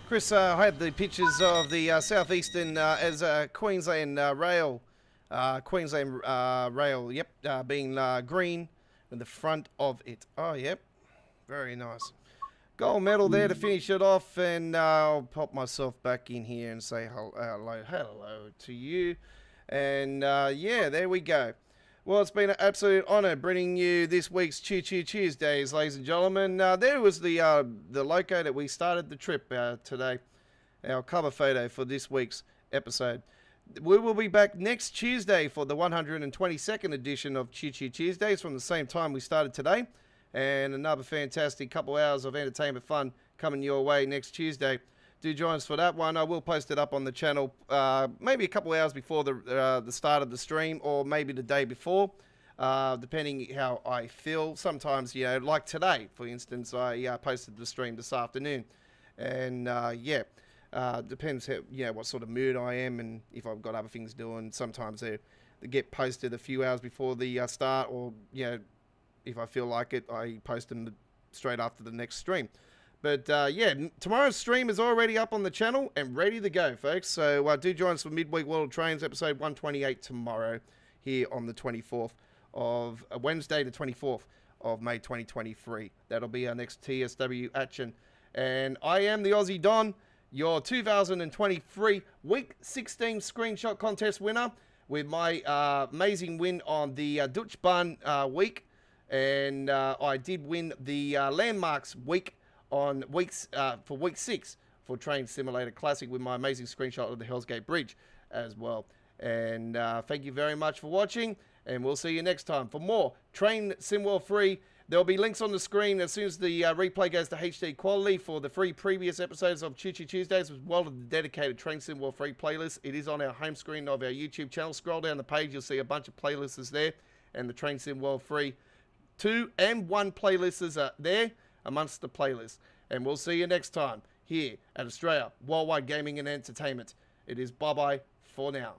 Chris had the pictures of the southeastern as Queensland Rail, Rail, yep, being green in the front of it. Oh, yep, very nice. Gold medal there to finish it off, and I'll pop myself back in here and say hello to you. And yeah, there we go. Well, it's been an absolute honour bringing you this week's Choo Choo Tuesdays, ladies and gentlemen. There was the loco that we started the trip today, our cover photo for this week's episode. We will be back next Tuesday for the 122nd edition of Choo Choo Tuesdays from the same time we started today. And another fantastic couple hours of entertainment fun coming your way next Tuesday. Do join us for that one. I will post it up on the channel maybe a couple hours before the start of the stream, or maybe the day before, depending how I feel. Sometimes, you know, like today, for instance, I posted the stream this afternoon, and yeah, depends how, you know, what sort of mood I am and if I've got other things doing. Sometimes they get posted a few hours before the start, or you know, if I feel like it, I post them straight after the next stream. But yeah, tomorrow's stream is already up on the channel and ready to go, folks. So do join us for Midweek World Trains episode 128 tomorrow here on the 24th of Wednesday, the 24th of May 2023. That'll be our next TSW action. And I am the Aussie Don, your 2023 Week 16 screenshot contest winner, with my amazing win on the Dutch Bun week. And I did win the Landmarks week on weeks for week 6 for Train Simulator Classic with my amazing screenshot of the Hell's Gate Bridge as well. And thank you very much for watching, and we'll see you next time for more Train Sim World Free. There'll be links on the screen as soon as the replay goes to HD quality for the 3 previous episodes of Choo Choo Tuesdays, as well as the dedicated Train Sim World Free playlist. It is on our home screen of our YouTube channel. Scroll down the page, you'll see a bunch of playlists there, and the Train Sim World Free 2 and 1 playlists are there amongst the playlist. And we'll see you next time here at Australia Worldwide Gaming and Entertainment. It is bye-bye for now.